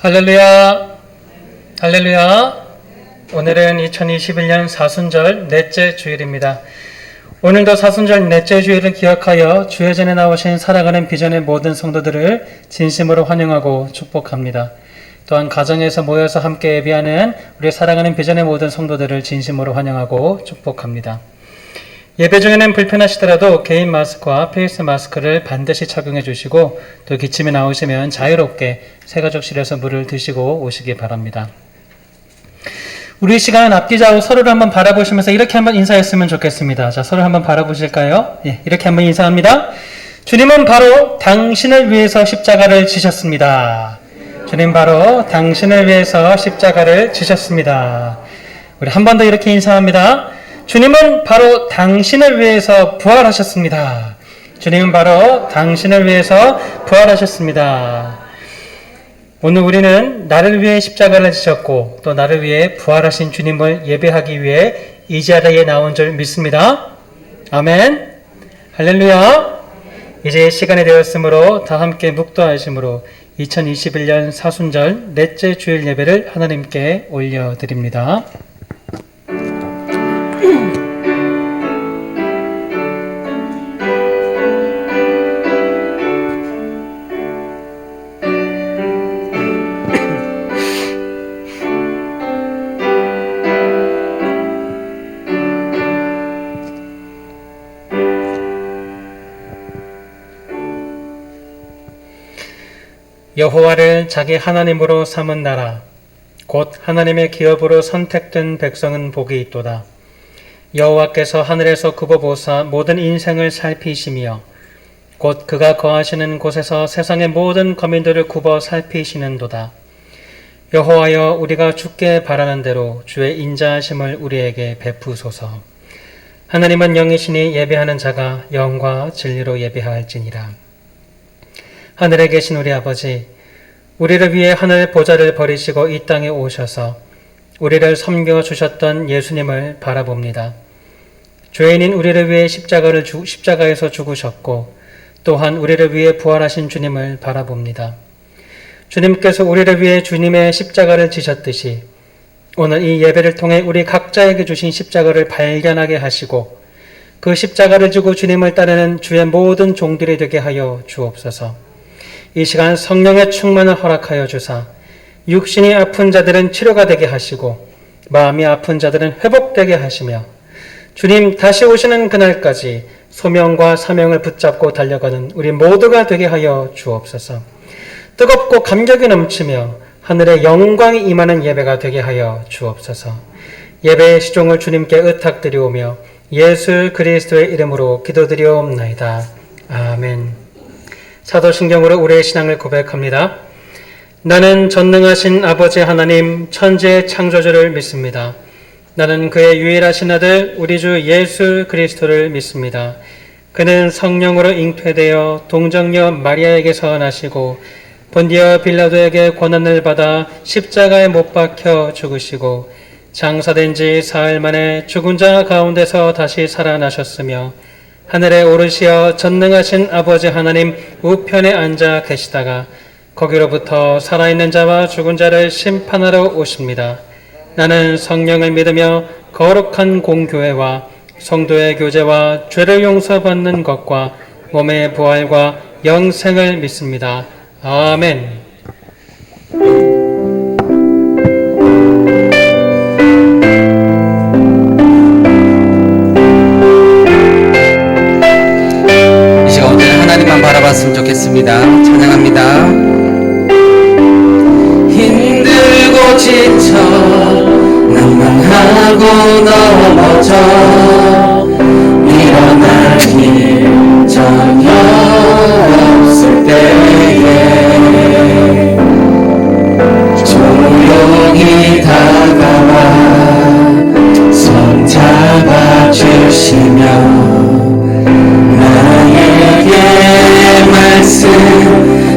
할렐루야, 할렐루야. 오늘은 2021년 사순절 넷째 주일입니다. 오늘도 사순절 넷째 주일을 기억하여 주의 전에 나오신 살아가는 비전의 모든 성도들을 진심으로 환영하고 축복합니다. 또한 가정에서 모여서 함께 예배하는 우리 살아가는 비전의 모든 성도들을 진심으로 환영하고 축복합니다. 예배 중에는 불편하시더라도 개인 마스크와 페이스 마스크를 반드시 착용해 주시고 또 기침이 나오시면 자유롭게 새가족실에서 물을 드시고 오시기 바랍니다. 우리 시간은 앞뒤 좌우 서로를 한번 바라보시면서 이렇게 한번 인사했으면 좋겠습니다. 자, 서로 한번 바라보실까요? 예, 이렇게 한번 인사합니다. 주님은 바로 당신을 위해서 십자가를 지셨습니다. 주님 바로 당신을 위해서 십자가를 지셨습니다. 우리 한 번 더 이렇게 인사합니다. 주님은 바로 당신을 위해서 부활하셨습니다. 주님은 바로 당신을 위해서 부활하셨습니다. 오늘 우리는 나를 위해 십자가를 지셨고 또 나를 위해 부활하신 주님을 예배하기 위해 이 자리에 나온 줄 믿습니다. 아멘. 할렐루야. 이제 시간이 되었으므로 다 함께 묵도하심으로 2021년 사순절 넷째 주일 예배를 하나님께 올려드립니다. 여호와를 자기 하나님으로 삼은 나라 곧 하나님의 기업으로 선택된 백성은 복이 있도다. 여호와께서 하늘에서 굽어보사 모든 인생을 살피시며 곧 그가 거하시는 곳에서 세상의 모든 거민들을 굽어 살피시는도다. 여호와여, 우리가 주께 바라는 대로 주의 인자하심을 우리에게 베푸소서. 하나님은 영이시니 예배하는 자가 영과 진리로 예배할지니라. 하늘에 계신 우리 아버지, 우리를 위해 하늘 보좌를 버리시고 이 땅에 오셔서 우리를 섬겨주셨던 예수님을 바라봅니다. 죄인인 우리를 위해 십자가에서 죽으셨고 또한 우리를 위해 부활하신 주님을 바라봅니다. 주님께서 우리를 위해 주님의 십자가를 지셨듯이 오늘 이 예배를 통해 우리 각자에게 주신 십자가를 발견하게 하시고 그 십자가를 지고 주님을 따르는 주의 모든 종들이 되게 하여 주옵소서. 이 시간 성령의 충만을 허락하여 주사 육신이 아픈 자들은 치료가 되게 하시고 마음이 아픈 자들은 회복되게 하시며 주님 다시 오시는 그날까지 소명과 사명을 붙잡고 달려가는 우리 모두가 되게 하여 주옵소서. 뜨겁고 감격이 넘치며 하늘의 영광이 임하는 예배가 되게 하여 주옵소서. 예배의 시종을 주님께 의탁드리오며 예수 그리스도의 이름으로 기도드리옵나이다. 아멘. 사도신경으로 우리의 신앙을 고백합니다. 나는 전능하신 아버지 하나님 천지의 창조주를 믿습니다. 나는 그의 유일하신 아들 우리 주 예수 그리스도를 믿습니다. 그는 성령으로 잉태되어 동정녀 마리아에게서 나시고 본디어 빌라도에게 고난을 받아 십자가에 못 박혀 죽으시고 장사된 지 사흘 만에 죽은 자 가운데서 다시 살아나셨으며 하늘에 오르시어 전능하신 아버지 하나님 우편에 앉아 계시다가 거기로부터 살아있는 자와 죽은 자를 심판하러 오십니다. 나는 성령을 믿으며 거룩한 공교회와 성도의 교제와 죄를 용서받는 것과 몸의 부활과 영생을 믿습니다. 아멘. 하나님만 바라봤으면 좋겠습니다. 찬양합니다. 힘들고 지쳐 낭만하고 넘어져 일어날 힘 전혀 없을 때에 조용히 다가와 손 잡아주시며 나에게 말씀하시네.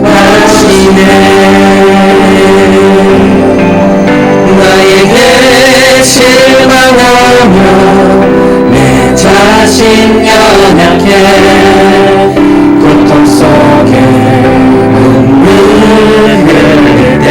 나에게 실망하며 내 자신 연약해 고통 속에 눈물 흘릴 때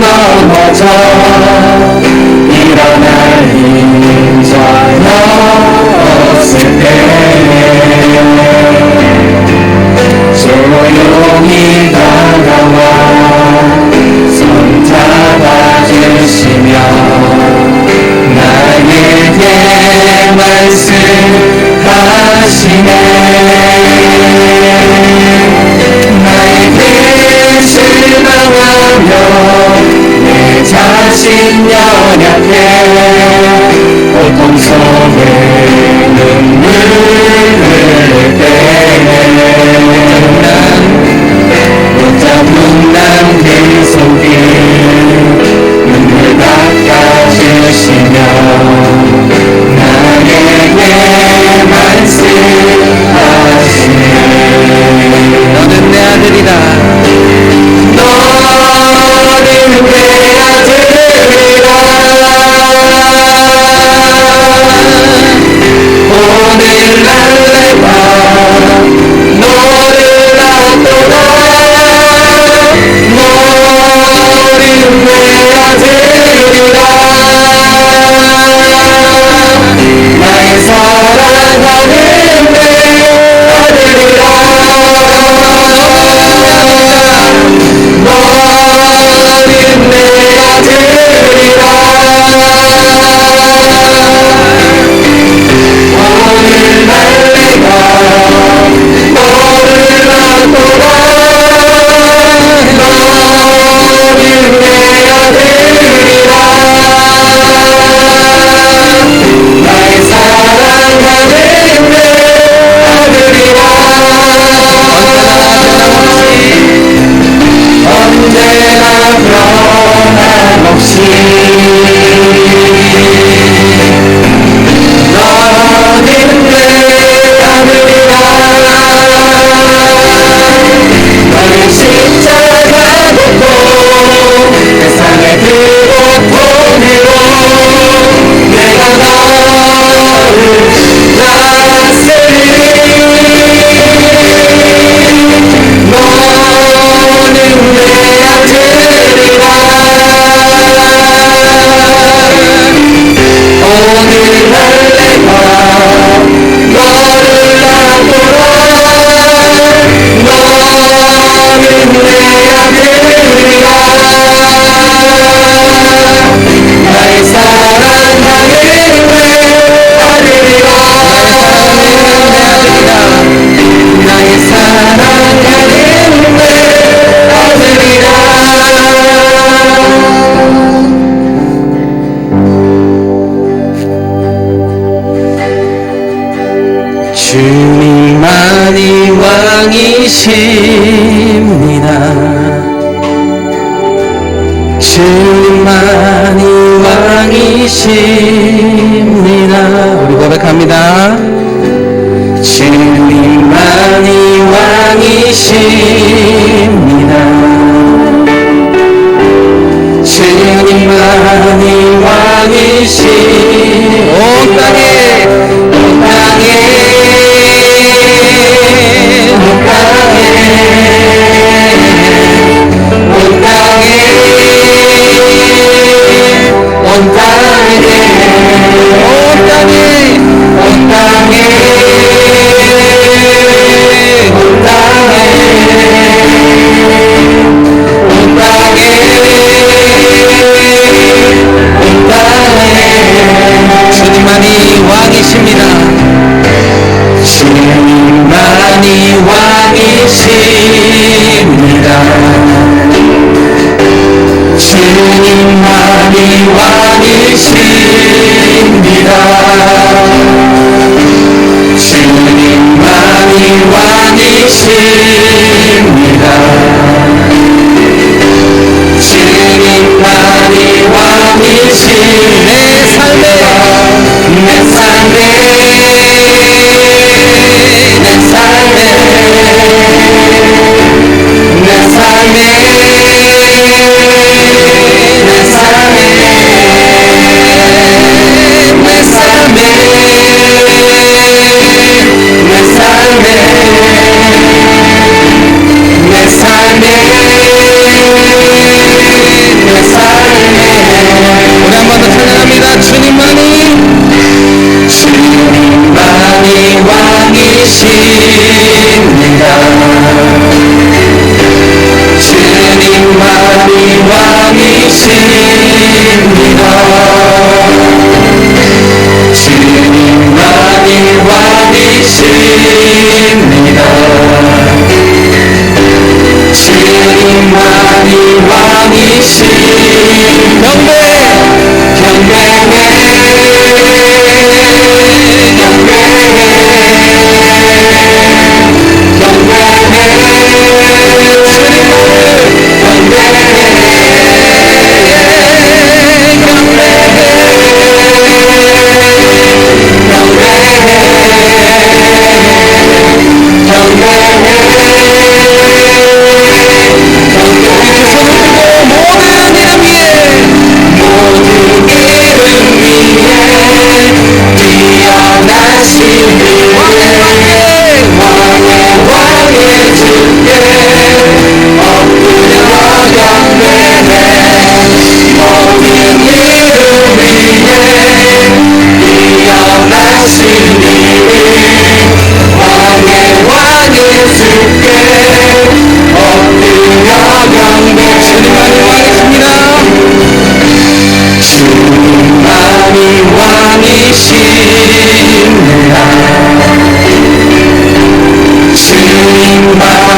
넘어져 일어날 힘 전혀 없을 때 조용히 다가와 손 잡아주시며 나에게 말씀하시네. 나에게 실망하며 내 자신 연약해 고통 속에 눈물 흘릴 때 붙잡은 그 손길 눈물 닦아주시며 나에게 말씀하시네. 너는 내 아들이다. 너는 내 아들이다. 오늘 날 내가 너를 낳도다. 너는 내 아들이다. 나의 사랑하는 내 아들이다. 너는 내 아들이다. 오늘 날 내가 너를 낳도다. 너는 내 아들이다. 나의 사랑하는 내 아들이다. 언제나 변함없이 너는 내 아들이다. 너는 십자가 걷고 세상의 그 고통으로 내가 너를 낳았으니 너는 내 아들이다. 오늘 날 내가 너를 낳도다. 너는 내 아들이다. 나의 사랑하는 내 아들이다. 나의 사랑하는 내 아들이다. 주님만이 왕이십니다. 주님만이 왕이십니다. 우리 고백합니다. 주님만이 왕이십니다. 주님만이 왕이시 온 땅에 온 땅에 온 땅에 온 땅에 온 땅에 온 땅에 온 땅에 온 땅에 온 땅에 주님만이 왕이십니다. 주님만이 왕이십니다. 주님만이 왕이십니다. 주님만이 왕이십니다. 주님만이 왕이십니다. 내 삶에 내 삶에 내 삶에 내 삶에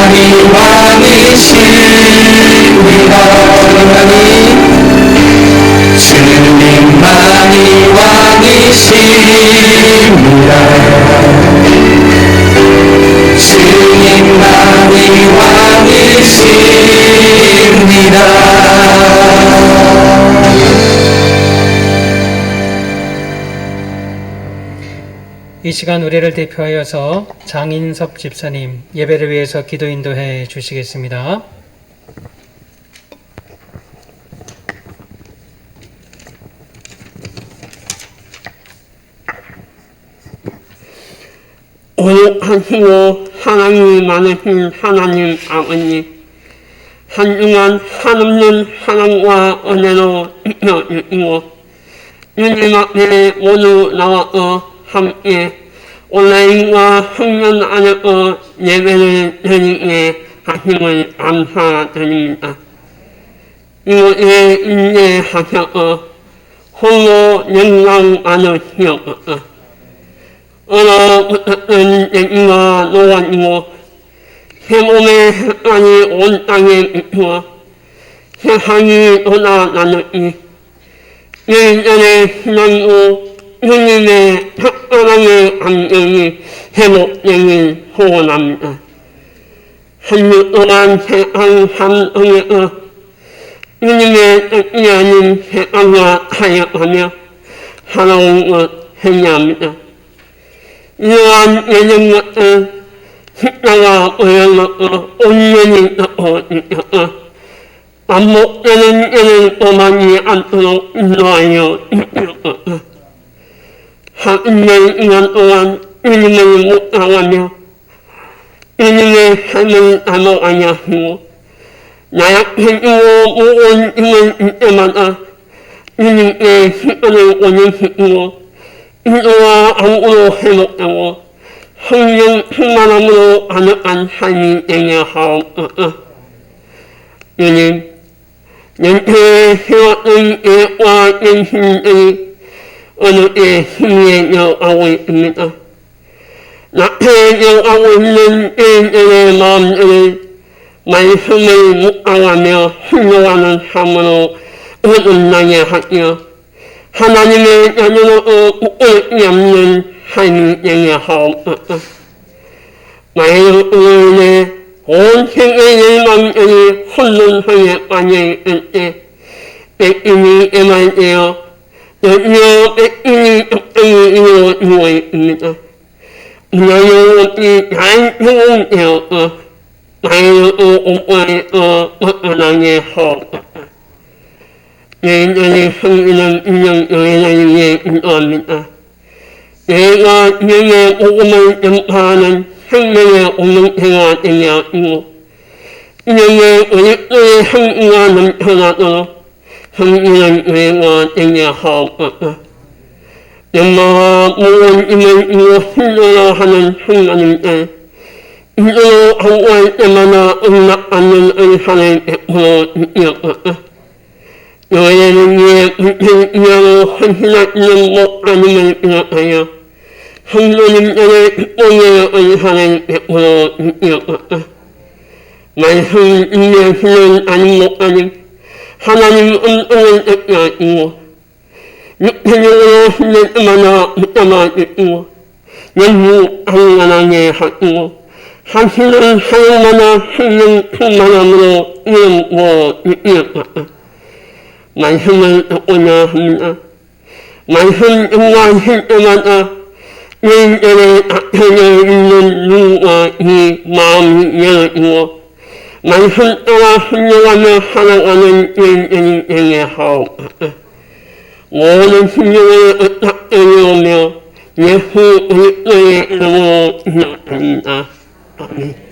주님만이 왕이십니다. 주님만이 왕이십니다. 이 시간 우리를 대표하여서 장인섭 집사님 예배를 위해서 기도 인도해 주시겠습니다. 거룩하시고 사랑이 많으신 하나님 아버지, 한중한 한없는 사랑과 은혜로 지켜주시고 주님 앞에 모두 나와서 함께 온라인과 성전 안에서 예배를 드리게 하심을 감사드립니다. 이곳에 인내하셔서 홀로 영광 받으시옵소서. 얼어붙었던 얘기가 녹아지고 새 몸의 햇살이 온 땅에 비추어 세상이 돋아나느니 예전의 신앙도 주님의 특별하게 감정이 회복되길 소원합니다. 한 주 동안 세상 삶속에서 주님의 뜻이 아닌 세상과 타협하며 살아온 것 회개합니다. 이러한 예전 같은 십자가 보혈로서 온전히 덮어주셔서 반복되는 예를 범하지 않도록 인도하여 주시옵소서. 40년 기간 동안 주님을 묵상하며 주님의 삶을 담아가게 하시고 나약해지고 무거운 힘을 줄 때마다 주님께 시간을 보내시고 인도와 안으로 회복되고 성령 충만함으로 가득한 삶이 되게 하옵소서. 주님, 연태에 세웠던 계획과 인신들이 어느 때 승리해져가고 있습니다. 낙태해져가고 있는 개인들의 마음들을 말씀을 묵상하며 순종하는 삶으로 거듭나게 하시어 하나님의 자녀로 굳건히 없는 삶이 되게 하옵소서. 마이너스로 인해 온 세계의 열망들이 혼돈성에 빠져있을 때 백인이 애말되어 드디어 백인이 적당히 이루어지고 있습니다. 우리의 것이 잘 적용되어서 마이너스 공부에서 벗어나게 하옵소서. 저희들의 성기는 인정교회를 위해 기도합니다. 내가 주님의 복음을 전파하는 생명의 공동체가 되게 하시고 주님의 그리스도의 향기가 넘쳐나도록 성기는 교회가 되게 하옵소서. 영마와 무거운 힘을 이고 힘들어 하는 성도님들 이대로 항구할 때마다 응답받는 은사를 베풀어 주시옵소서. 교회를 위해 불평이하고 헌신하시는 목사님을 비롯하여 성도님들의 기쁨의 은사를 베풀어 주시옵소서. 말씀 인내하시는 아닌 목사님, 하나님 음성을 듣게 하시고 육체적으로 힘들 때마다 붙잡아 주시고 연구 강건하게 하시고 하시는 사역마다 성령 충만함으로 이름 부어 주시옵소서. 말씀을 듣고자 합니다. 말씀 증거하실 때마다 예인들의 닥쳐져 있는 눈과 이 마음이 열어지고 말씀 따라 순종하며 살아가는 예인들이 되게 하옵소서. 모든 순종을 부탁드리오며 예수 그리스도의 이름으로 기도합니다. 아멘.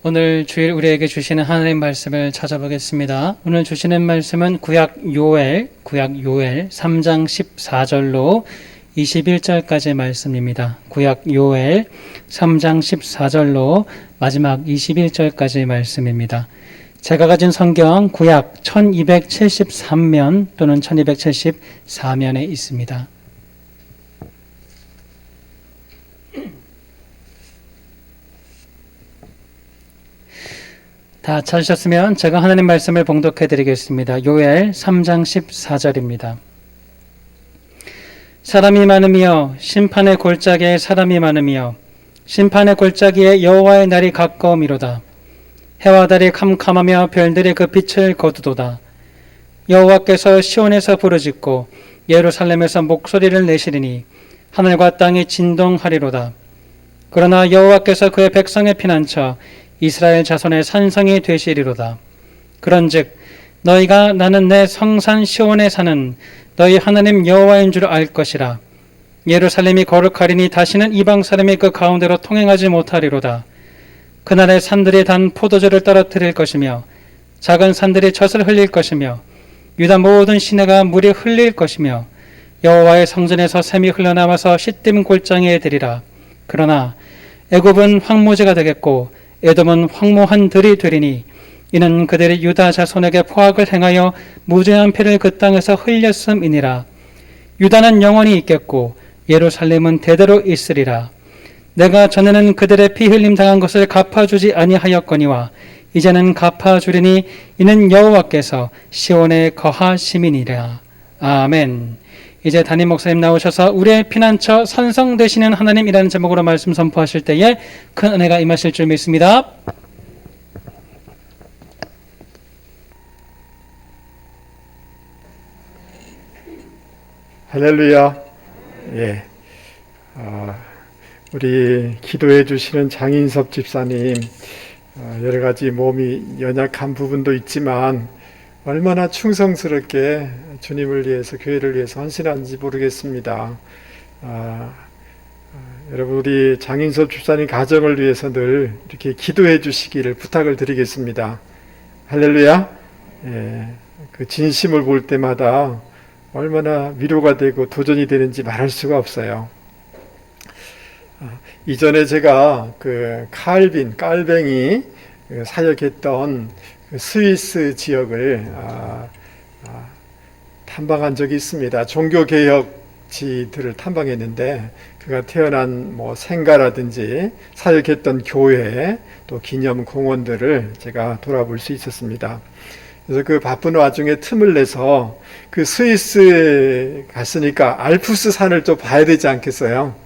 오늘 주일 우리에게 주시는 하나님 말씀을 찾아보겠습니다. 오늘 주시는 말씀은 구약 요엘 3장 14절로 21절까지의 말씀입니다. 구약 요엘 3장 14절로 마지막 21절까지의 말씀입니다. 제가 가진 성경 구약 1273면 또는 1274면에 있습니다. 다 찾으셨으면 제가 하나님 말씀을 봉독해 드리겠습니다. 요엘 3장 14절입니다. 사람이 많으며 심판의 골짜기에 사람이 많으며 심판의 골짜기에 여호와의 날이 가까움이로다. 해와 달이 캄캄하며 별들이 그 빛을 거두도다. 여호와께서 시온에서 부르짖고 예루살렘에서 목소리를 내시리니 하늘과 땅이 진동하리로다. 그러나 여호와께서 그의 백성의 피난처 이스라엘 자손의 산성이 되시리로다. 그런즉 너희가 나는 내 성산 시온에 사는 너희 하나님 여호와인 줄 알 것이라. 예루살렘이 거룩하리니 다시는 이방 사람이 그 가운데로 통행하지 못하리로다. 그날에 산들이 단 포도주를 떨어뜨릴 것이며 작은 산들이 젖을 흘릴 것이며 유다 모든 시내가 물이 흘릴 것이며 여호와의 성전에서 샘이 흘러나와서 시딤 골짜기에 들이라. 그러나 애굽은 황무지가 되겠고 에돔은 황무한 들이 되리니 이는 그들이 유다 자손에게 포악을 행하여 무죄한 피를 그 땅에서 흘렸음이니라. 유다는 영원히 있겠고 예루살렘은 대대로 있으리라. 내가 전에는 그들의 피 흘림 당한 것을 갚아주지 아니하였거니와 이제는 갚아주리니 이는 여호와께서 시온에 거하심이니라. 아멘. 이제 담임 목사님 나오셔서 우리의 피난처 산성 되시는 하나님이라는 제목으로 말씀 선포하실 때에 큰 은혜가 임하실 줄 믿습니다. 할렐루야. 예. 우리 기도해 주시는 장인섭 집사님, 여러 가지 몸이 연약한 부분도 있지만 얼마나 충성스럽게 주님을 위해서, 교회를 위해서 헌신하는지 모르겠습니다. 여러분, 우리 장인섭 집사님 가정을 위해서 늘 이렇게 기도해 주시기를 부탁을 드리겠습니다. 할렐루야. 예. 그 진심을 볼 때마다 얼마나 위로가 되고 도전이 되는지 말할 수가 없어요. 이전에 제가 그 깔뱅이 사역했던 그 스위스 지역을 탐방한 적이 있습니다. 종교개혁지들을 탐방했는데 그가 태어난 생가라든지 사역했던 교회 또 기념 공원들을 제가 돌아볼 수 있었습니다. 그래서 그 바쁜 와중에 틈을 내서 그 스위스 갔으니까 알프스 산을 좀 봐야 되지 않겠어요?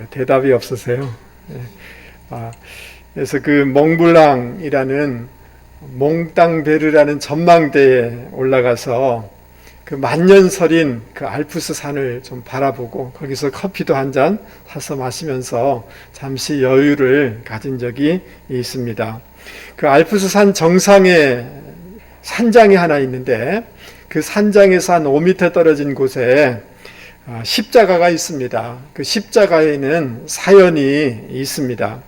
대답이 없으세요? 그래서 그 몽블랑이라는 몽땅베르라는 전망대에 올라가서 그 만년설인 그 알프스 산을 좀 바라보고 거기서 커피도 한 잔 사서 마시면서 잠시 여유를 가진 적이 있습니다. 그 알프스 산 정상에 산장이 하나 있는데 그 산장에서 한 5m 떨어진 곳에 십자가가 있습니다. 그 십자가에는 사연이 있습니다.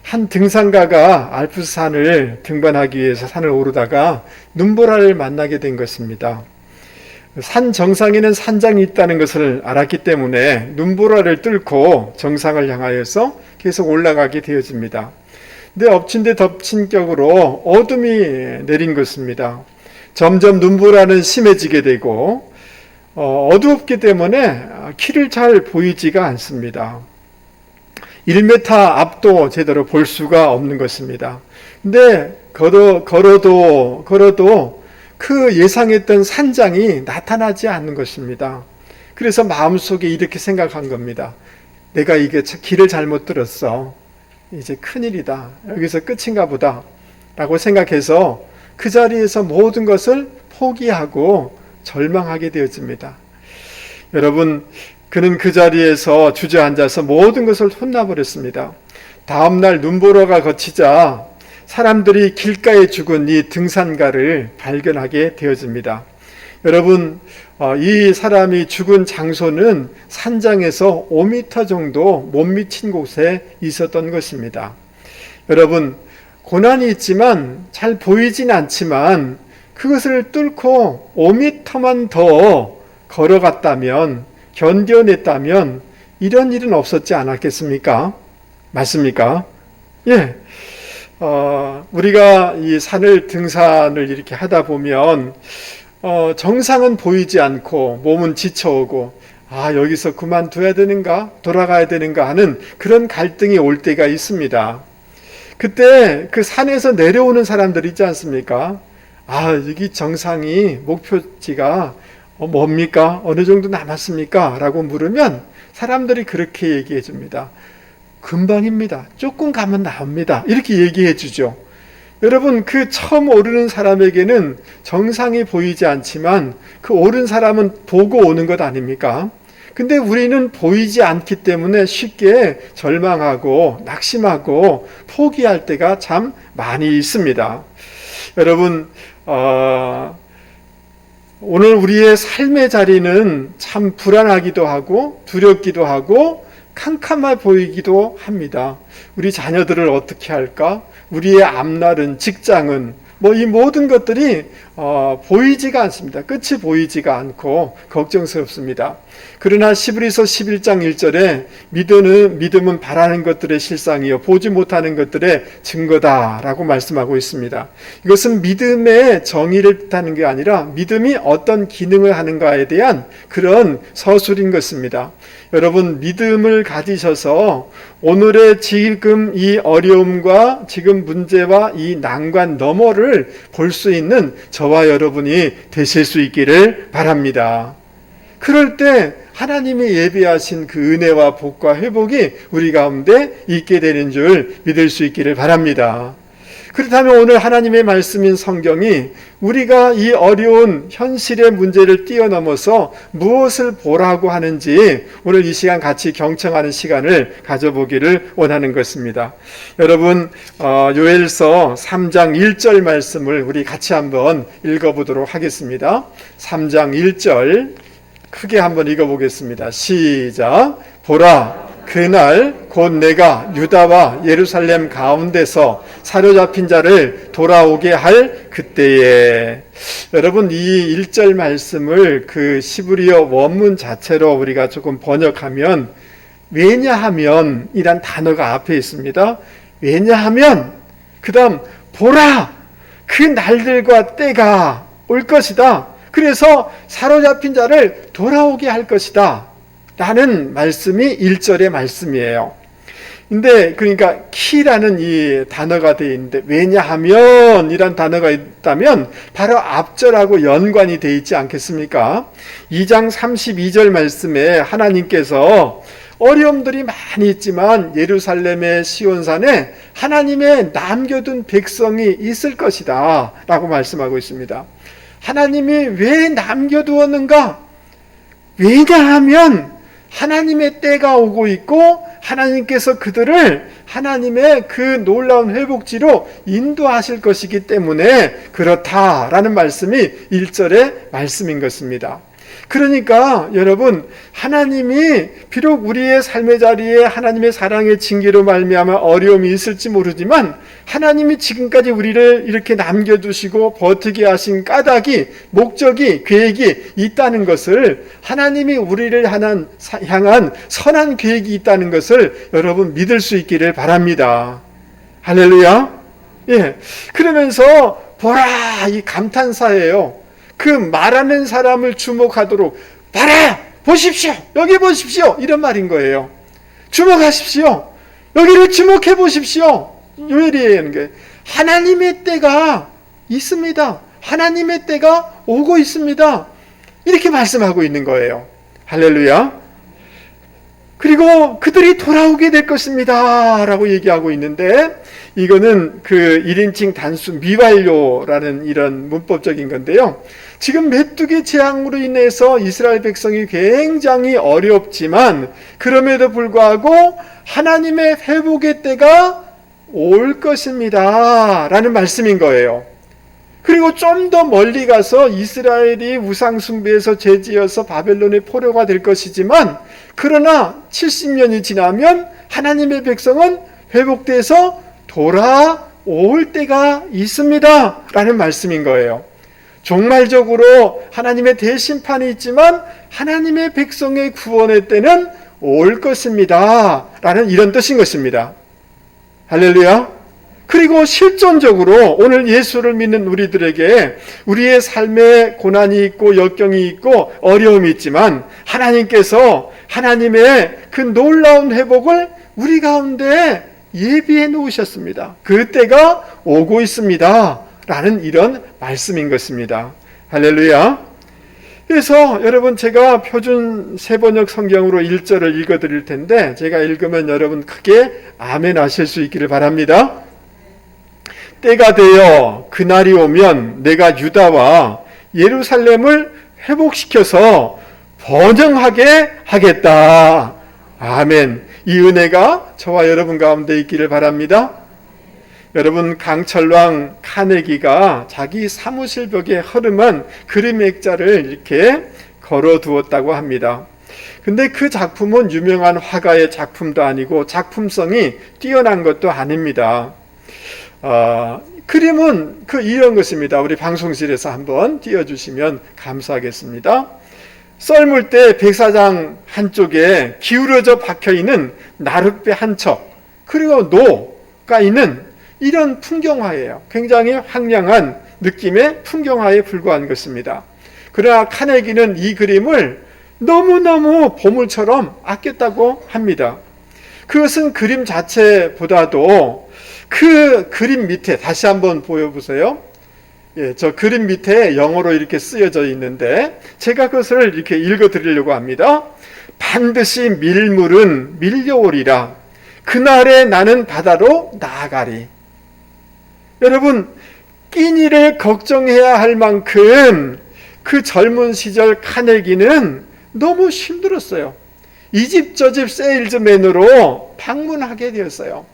한 등산가가 알프스 산을 등반하기 위해서 산을 오르다가 눈보라를 만나게 된 것입니다. 산 정상에는 산장이 있다는 것을 알았기 때문에 눈보라를 뚫고 정상을 향하여서 계속 올라가게 되어집니다. 근데 엎친 데 덮친 격으로 어둠이 내린 것입니다. 점점 눈보라는 심해지게 되고 어두웠기 때문에 길을 잘 보이지가 않습니다. 1m 앞도 제대로 볼 수가 없는 것입니다. 근데 걸어도 그 예상했던 산장이 나타나지 않는 것입니다. 그래서 마음속에 이렇게 생각한 겁니다. 내가 이게 길을 잘못 들었어. 이제 큰일이다. 여기서 끝인가 보다. 라고 생각해서 그 자리에서 모든 것을 포기하고 절망하게 되어집니다. 여러분, 그는 그 자리에서 주저앉아서 모든 것을 혼나버렸습니다. 다음날 눈보라가 거치자 사람들이 길가에 죽은 이 등산가를 발견하게 되어집니다. 여러분, 이 사람이 죽은 장소는 산장에서 5m 정도 못 미친 곳에 있었던 것입니다. 여러분, 고난이 있지만 잘 보이진 않지만 그것을 뚫고 5m만 더 걸어갔다면 견뎌냈다면 이런 일은 없었지 않았겠습니까? 맞습니까? 예. 우리가 이 산을 등산을 이렇게 하다 보면 정상은 보이지 않고 몸은 지쳐오고 여기서 그만둬야 되는가 돌아가야 되는가 하는 그런 갈등이 올 때가 있습니다. 그때 그 산에서 내려오는 사람들 있지 않습니까? 여기 정상이 목표지가 뭡니까? 어느 정도 남았습니까? 라고 물으면 사람들이 그렇게 얘기해 줍니다. 금방입니다. 조금 가면 나옵니다. 이렇게 얘기해 주죠. 여러분, 그 처음 오르는 사람에게는 정상이 보이지 않지만 그 오른 사람은 보고 오는 것 아닙니까? 근데 우리는 보이지 않기 때문에 쉽게 절망하고 낙심하고 포기할 때가 참 많이 있습니다. 여러분, 오늘 우리의 삶의 자리는 참 불안하기도 하고 두렵기도 하고 캄캄해 보이기도 합니다. 우리 자녀들을 어떻게 할까? 우리의 앞날은, 직장은, 이 모든 것들이 보이지가 않습니다. 끝이 보이지가 않고 걱정스럽습니다. 그러나 시브리서 11장 1절에 믿음은 바라는 것들의 실상이요 보지 못하는 것들의 증거다라고 말씀하고 있습니다. 이것은 믿음의 정의를 뜻하는 게 아니라 믿음이 어떤 기능을 하는가에 대한 그런 서술인 것입니다. 여러분, 믿음을 가지셔서 오늘의 지금 이 어려움과 지금 문제와 이 난관 너머를 볼 수 있는 저와 여러분이 되실 수 있기를 바랍니다. 그럴 때 하나님이 예비하신 그 은혜와 복과 회복이 우리 가운데 있게 되는 줄 믿을 수 있기를 바랍니다. 그렇다면 오늘 하나님의 말씀인 성경이 우리가 이 어려운 현실의 문제를 뛰어넘어서 무엇을 보라고 하는지 오늘 이 시간 같이 경청하는 시간을 가져보기를 원하는 것입니다. 여러분, 요엘서 3장 1절 말씀을 우리 같이 한번 읽어보도록 하겠습니다. 3장 1절 크게 한번 읽어보겠습니다. 시작. 보라, 그날 곧 내가 유다와 예루살렘 가운데서 사로잡힌 자를 돌아오게 할 그때에. 여러분, 이 1절 말씀을 그 시브리어 원문 자체로 우리가 조금 번역하면 왜냐하면 이란 단어가 앞에 있습니다. 왜냐하면 그 다음 보라, 그 날들과 때가 올 것이다. 그래서 사로잡힌 자를 돌아오게 할 것이다 라는 말씀이 1절의 말씀이에요. 근데 그러니까 키라는 이 단어가 되어 있는데 왜냐하면 이란 단어가 있다면 바로 앞절하고 연관이 되어 있지 않겠습니까? 2장 32절 말씀에 하나님께서 어려움들이 많이 있지만 예루살렘의 시온산에 하나님의 남겨둔 백성이 있을 것이다 라고 말씀하고 있습니다. 하나님이 왜 남겨두었는가? 왜냐하면 하나님의 때가 오고 있고 하나님께서 그들을 하나님의 그 놀라운 회복지로 인도하실 것이기 때문에 그렇다라는 말씀이 1절의 말씀인 것입니다. 그러니까 여러분, 하나님이 비록 우리의 삶의 자리에 하나님의 사랑의 징계로 말미암아 어려움이 있을지 모르지만 하나님이 지금까지 우리를 이렇게 남겨두시고 버티게 하신 까닭이, 목적이, 계획이 있다는 것을, 하나님이 우리를 향한 선한 계획이 있다는 것을 여러분 믿을 수 있기를 바랍니다. 할렐루야. 예. 그러면서 보라, 이 감탄사예요. 그 말하는 사람을 주목하도록, 봐라, 보십시오, 여기 보십시오, 이런 말인 거예요. 주목하십시오, 여기를 주목해 보십시오. 요엘이라는 게 하나님의 때가 있습니다. 하나님의 때가 오고 있습니다. 이렇게 말씀하고 있는 거예요. 할렐루야. 그리고 그들이 돌아오게 될 것입니다 라고 얘기하고 있는데, 이거는 그 1인칭 단수 미완료라는 이런 문법적인 건데요. 지금 메뚜기 재앙으로 인해서 이스라엘 백성이 굉장히 어렵지만 그럼에도 불구하고 하나님의 회복의 때가 올 것입니다 라는 말씀인 거예요. 그리고 좀 더 멀리 가서 이스라엘이 우상 숭배에서 죄지어서 바벨론의 포로가 될 것이지만, 그러나 70년이 지나면 하나님의 백성은 회복돼서 돌아올 때가 있습니다 라는 말씀인 거예요. 종말적으로 하나님의 대심판이 있지만 하나님의 백성의 구원의 때는 올 것입니다. 라는 이런 뜻인 것입니다. 할렐루야. 그리고 실존적으로 오늘 예수를 믿는 우리들에게 우리의 삶에 고난이 있고 역경이 있고 어려움이 있지만 하나님께서 하나님의 그 놀라운 회복을 우리 가운데 예비해 놓으셨습니다. 그 때가 오고 있습니다. 라는 이런 말씀인 것입니다. 할렐루야. 그래서 여러분 제가 표준 세번역 성경으로 1절을 읽어 드릴 텐데 제가 읽으면 여러분 크게 아멘 하실 수 있기를 바랍니다. 때가 되어 그날이 오면 내가 유다와 예루살렘을 회복시켜서 번영하게 하겠다. 아멘. 이 은혜가 저와 여러분 가운데 있기를 바랍니다. 여러분 강철왕 카네기가 자기 사무실 벽에 허름한 그림 액자를 이렇게 걸어두었다고 합니다. 근데 그 작품은 유명한 화가의 작품도 아니고 작품성이 뛰어난 것도 아닙니다. 그림은 이런 것입니다. 우리 방송실에서 한번 띄워주시면 감사하겠습니다. 썰물 때 백사장 한쪽에 기울어져 박혀있는 나룻배 한 척, 그리고 노가 있는 이런 풍경화예요. 굉장히 황량한 느낌의 풍경화에 불과한 것입니다. 그러나 카네기는 이 그림을 너무너무 보물처럼 아꼈다고 합니다. 그것은 그림 자체보다도 그 그림 밑에 다시 한번 보여보세요. 저 그림 밑에 영어로 이렇게 쓰여져 있는데 제가 그것을 이렇게 읽어드리려고 합니다. 반드시 밀물은 밀려오리라. 그날에 나는 바다로 나아가리. 여러분, 끼니를 걱정해야 할 만큼 그 젊은 시절 카네기는 너무 힘들었어요. 이 집 저 집 세일즈맨으로 방문하게 되었어요.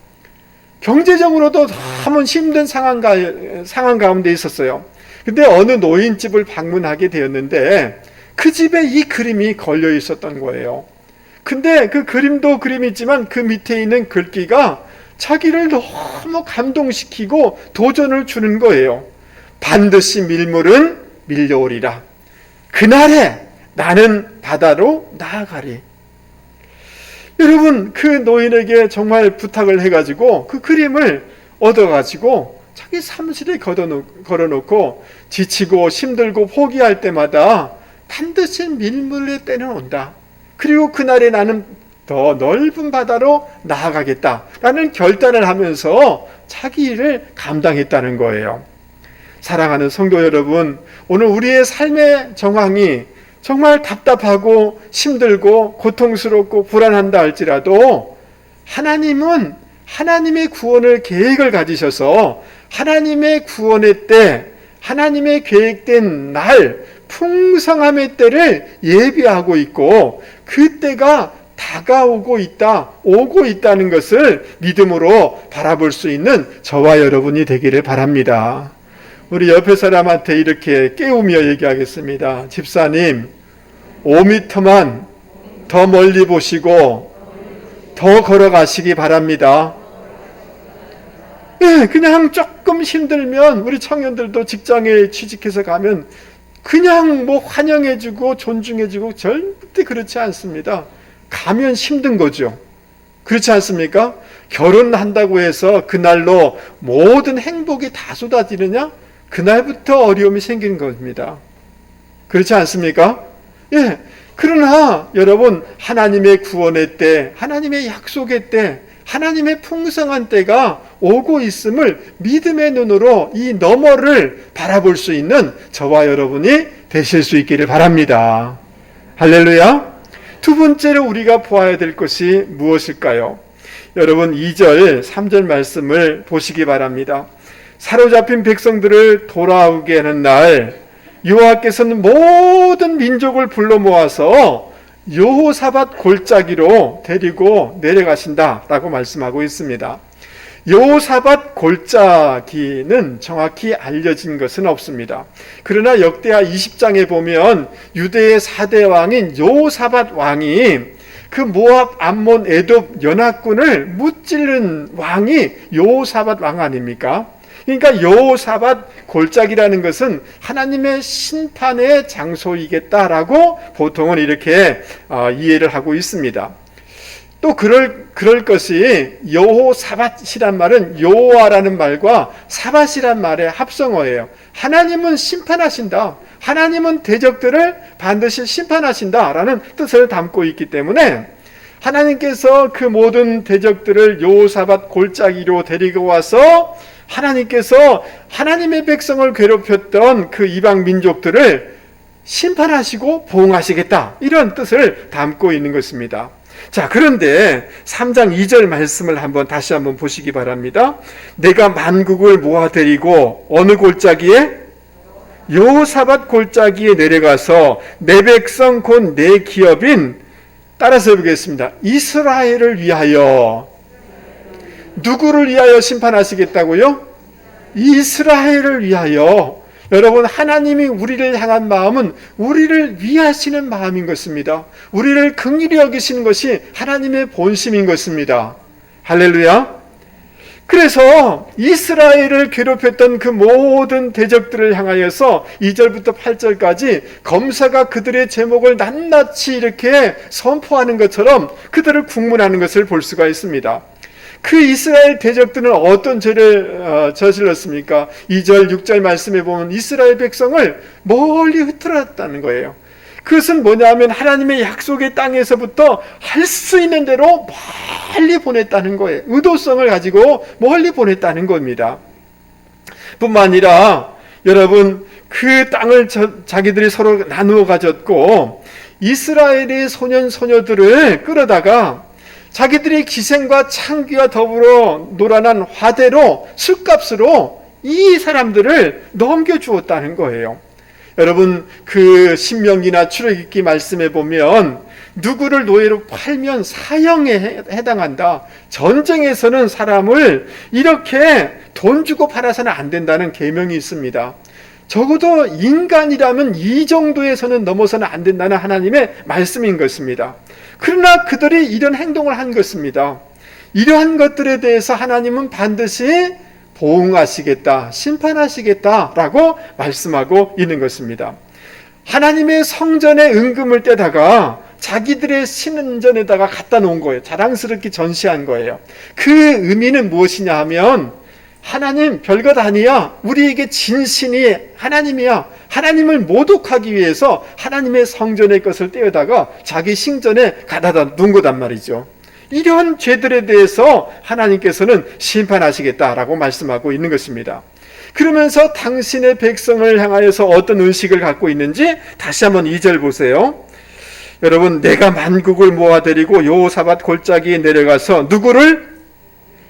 경제적으로도 너무 힘든 상황 가운데 있었어요. 근데 어느 노인집을 방문하게 되었는데 그 집에 이 그림이 걸려 있었던 거예요. 근데 그 그림도 그림이지만 그 밑에 있는 글귀가 자기를 너무 감동시키고 도전을 주는 거예요. 반드시 밀물은 밀려오리라. 그날에 나는 바다로 나아가리. 여러분, 그 노인에게 정말 부탁을 해가지고 그 그림을 얻어가지고 자기 사무실에 걸어놓고 지치고 힘들고 포기할 때마다 반드시 밀물의 때는 온다. 그리고 그날에 나는 더 넓은 바다로 나아가겠다라는 결단을 하면서 자기 일을 감당했다는 거예요. 사랑하는 성도 여러분, 오늘 우리의 삶의 정황이 정말 답답하고 힘들고 고통스럽고 불안한다 할지라도 하나님은 하나님의 구원을 계획을 가지셔서 하나님의 구원의 때, 하나님의 계획된 날, 풍성함의 때를 예비하고 있고 그 때가 다가오고 있다, 오고 있다는 것을 믿음으로 바라볼 수 있는 저와 여러분이 되기를 바랍니다. 우리 옆에 사람한테 이렇게 깨우며 얘기하겠습니다. 집사님, 5m만 더 멀리 보시고 더 걸어가시기 바랍니다. 그냥 조금 힘들면 우리 청년들도 직장에 취직해서 가면 그냥 환영해주고 존중해주고 절대 그렇지 않습니다. 가면 힘든 거죠. 그렇지 않습니까? 결혼한다고 해서 그날로 모든 행복이 다 쏟아지느냐? 그날부터 어려움이 생기는 겁니다. 그렇지 않습니까? 그러나 여러분, 하나님의 구원의 때, 하나님의 약속의 때, 하나님의 풍성한 때가 오고 있음을 믿음의 눈으로 이 너머를 바라볼 수 있는 저와 여러분이 되실 수 있기를 바랍니다. 할렐루야. 두 번째로 우리가 보아야 될 것이 무엇일까요? 여러분 2절, 3절 말씀을 보시기 바랍니다. 사로잡힌 백성들을 돌아오게 하는 날 여호와께서는 모든 민족을 불러 모아서 여호사밧 골짜기로 데리고 내려가신다라고 말씀하고 있습니다. 여호사밧 골짜기는 정확히 알려진 것은 없습니다. 그러나 역대하 20장에 보면 유대의 4대 왕인 여호사밧 왕이 그 모압, 암몬, 에돔 연합군을 무찌른 왕이 여호사밧 왕 아닙니까? 그러니까 여호사밧 골짜기라는 것은 하나님의 심판의 장소이겠다라고 보통은 이렇게 이해를 하고 있습니다. 또 그럴 것이 여호사밧이란 말은 여호와라는 말과 사밧이란 말의 합성어예요. 하나님은 심판하신다. 하나님은 대적들을 반드시 심판하신다라는 뜻을 담고 있기 때문에 하나님께서 그 모든 대적들을 여호사밧 골짜기로 데리고 와서 하나님께서 하나님의 백성을 괴롭혔던 그 이방 민족들을 심판하시고 보응하시겠다, 이런 뜻을 담고 있는 것입니다. 자, 그런데 3장 2절 말씀을 다시 한번 보시기 바랍니다. 내가 만국을 모아들이고 어느 골짜기에? 여호사밧 골짜기에 내려가서 내 백성 곧 내 기업인, 따라서 보겠습니다. 이스라엘을 위하여. 누구를 위하여 심판하시겠다고요? 이스라엘을 위하여. 여러분, 하나님이 우리를 향한 마음은 우리를 위하시는 마음인 것입니다. 우리를 긍휼히 여기시는 것이 하나님의 본심인 것입니다. 할렐루야. 그래서 이스라엘을 괴롭혔던 그 모든 대적들을 향하여서 2절부터 8절까지 검사가 그들의 제목을 낱낱이 이렇게 선포하는 것처럼 그들을 국문하는 것을 볼 수가 있습니다. 그 이스라엘 대적들은 어떤 죄를 저질렀습니까? 2절, 6절 말씀에 보면 이스라엘 백성을 멀리 흩어놨다는 거예요. 그것은 뭐냐면 하나님의 약속의 땅에서부터 할 수 있는 대로 멀리 보냈다는 거예요. 의도성을 가지고 멀리 보냈다는 겁니다. 뿐만 아니라 여러분, 그 땅을 자기들이 서로 나누어 가졌고 이스라엘의 소년 소녀들을 끌어다가 자기들의 기생과 창기와 더불어 노란한 화대로 술값으로 이 사람들을 넘겨주었다는 거예요. 여러분, 그 신명기나 출애굽기 말씀에 보면 누구를 노예로 팔면 사형에 해당한다. 전쟁에서는 사람을 이렇게 돈 주고 팔아서는 안 된다는 계명이 있습니다. 적어도 인간이라면 이 정도에서는 넘어서는 안 된다는 하나님의 말씀인 것입니다. 그러나 그들이 이런 행동을 한 것입니다. 이러한 것들에 대해서 하나님은 반드시 보응하시겠다, 심판하시겠다라고 말씀하고 있는 것입니다. 하나님의 성전에 은금을 떼다가 자기들의 신전에다가 갖다 놓은 거예요. 자랑스럽게 전시한 거예요. 그 의미는 무엇이냐 하면 하나님 별것 아니야. 우리에게 진신이 하나님이야. 하나님을 모독하기 위해서 하나님의 성전의 것을 떼어다가 자기 신전에 가다다 놓은 거단 말이죠. 이러한 죄들에 대해서 하나님께서는 심판하시겠다라고 말씀하고 있는 것입니다. 그러면서 당신의 백성을 향하여서 어떤 의식을 갖고 있는지 다시 한번 2절 보세요. 여러분, 내가 만국을 모아들이고 여호사밧 골짜기에 내려가서 누구를?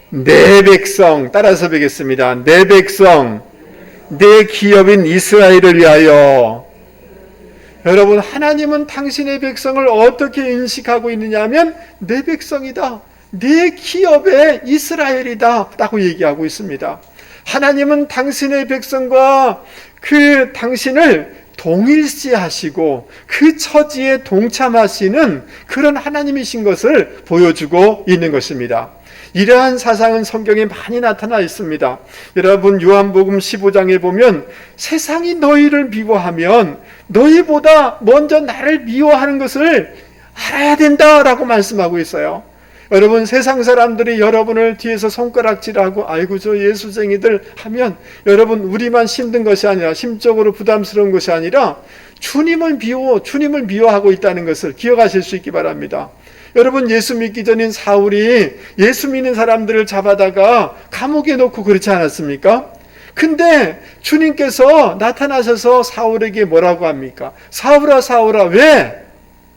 내 백성, 따라서 뵙겠습니다. 내 백성, 내 기업인 이스라엘을 위하여. 여러분, 하나님은 당신의 백성을 어떻게 인식하고 있느냐 하면 내 백성이다, 내 기업의 이스라엘이다 라고 얘기하고 있습니다. 하나님은 당신의 백성과 그 당신을 동일시하시고 그 처지에 동참하시는 그런 하나님이신 것을 보여주고 있는 것입니다. 이러한 사상은 성경에 많이 나타나 있습니다. 여러분, 요한복음 15장에 보면 세상이 너희를 미워하면 너희보다 먼저 나를 미워하는 것을 알아야 된다라고 말씀하고 있어요. 여러분, 세상 사람들이 여러분을 뒤에서 손가락질하고 아이고 저 예수쟁이들 하면 여러분, 우리만 힘든 것이 아니라 심적으로 부담스러운 것이 아니라 주님을 미워하고 있다는 것을 기억하실 수 있기 바랍니다. 여러분, 예수 믿기 전인 사울이 예수 믿는 사람들을 잡아다가 감옥에 넣고 그렇지 않았습니까? 근데 주님께서 나타나셔서 사울에게 뭐라고 합니까? 사울아 사울아 왜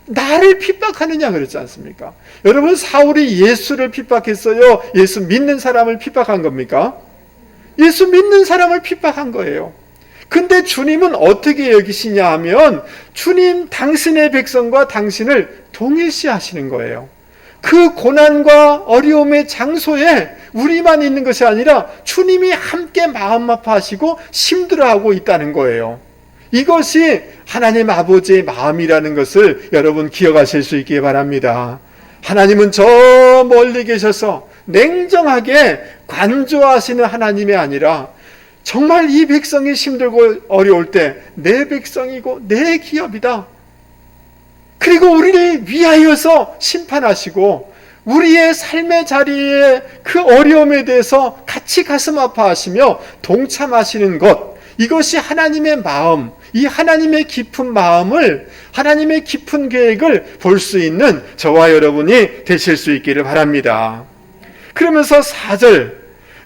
나를 핍박하느냐 그랬지 않습니까? 여러분, 사울이 예수를 핍박했어요? 예수 믿는 사람을 핍박한 겁니까? 예수 믿는 사람을 핍박한 거예요. 근데 주님은 어떻게 여기시냐 하면 주님 당신의 백성과 당신을 동일시하시는 거예요. 그 고난과 어려움의 장소에 우리만 있는 것이 아니라 주님이 함께 마음 아파하시고 힘들어하고 있다는 거예요. 이것이 하나님 아버지의 마음이라는 것을 여러분 기억하실 수 있기 바랍니다. 하나님은 저 멀리 계셔서 냉정하게 관조하시는 하나님이 아니라 정말 이 백성이 힘들고 어려울 때 내 백성이고 내 기업이다. 그리고 우리를 위하여서 심판하시고 우리의 삶의 자리에 그 어려움에 대해서 같이 가슴 아파하시며 동참하시는 것, 이것이 하나님의 마음, 이 하나님의 깊은 마음을, 하나님의 깊은 계획을 볼 수 있는 저와 여러분이 되실 수 있기를 바랍니다. 그러면서 4절,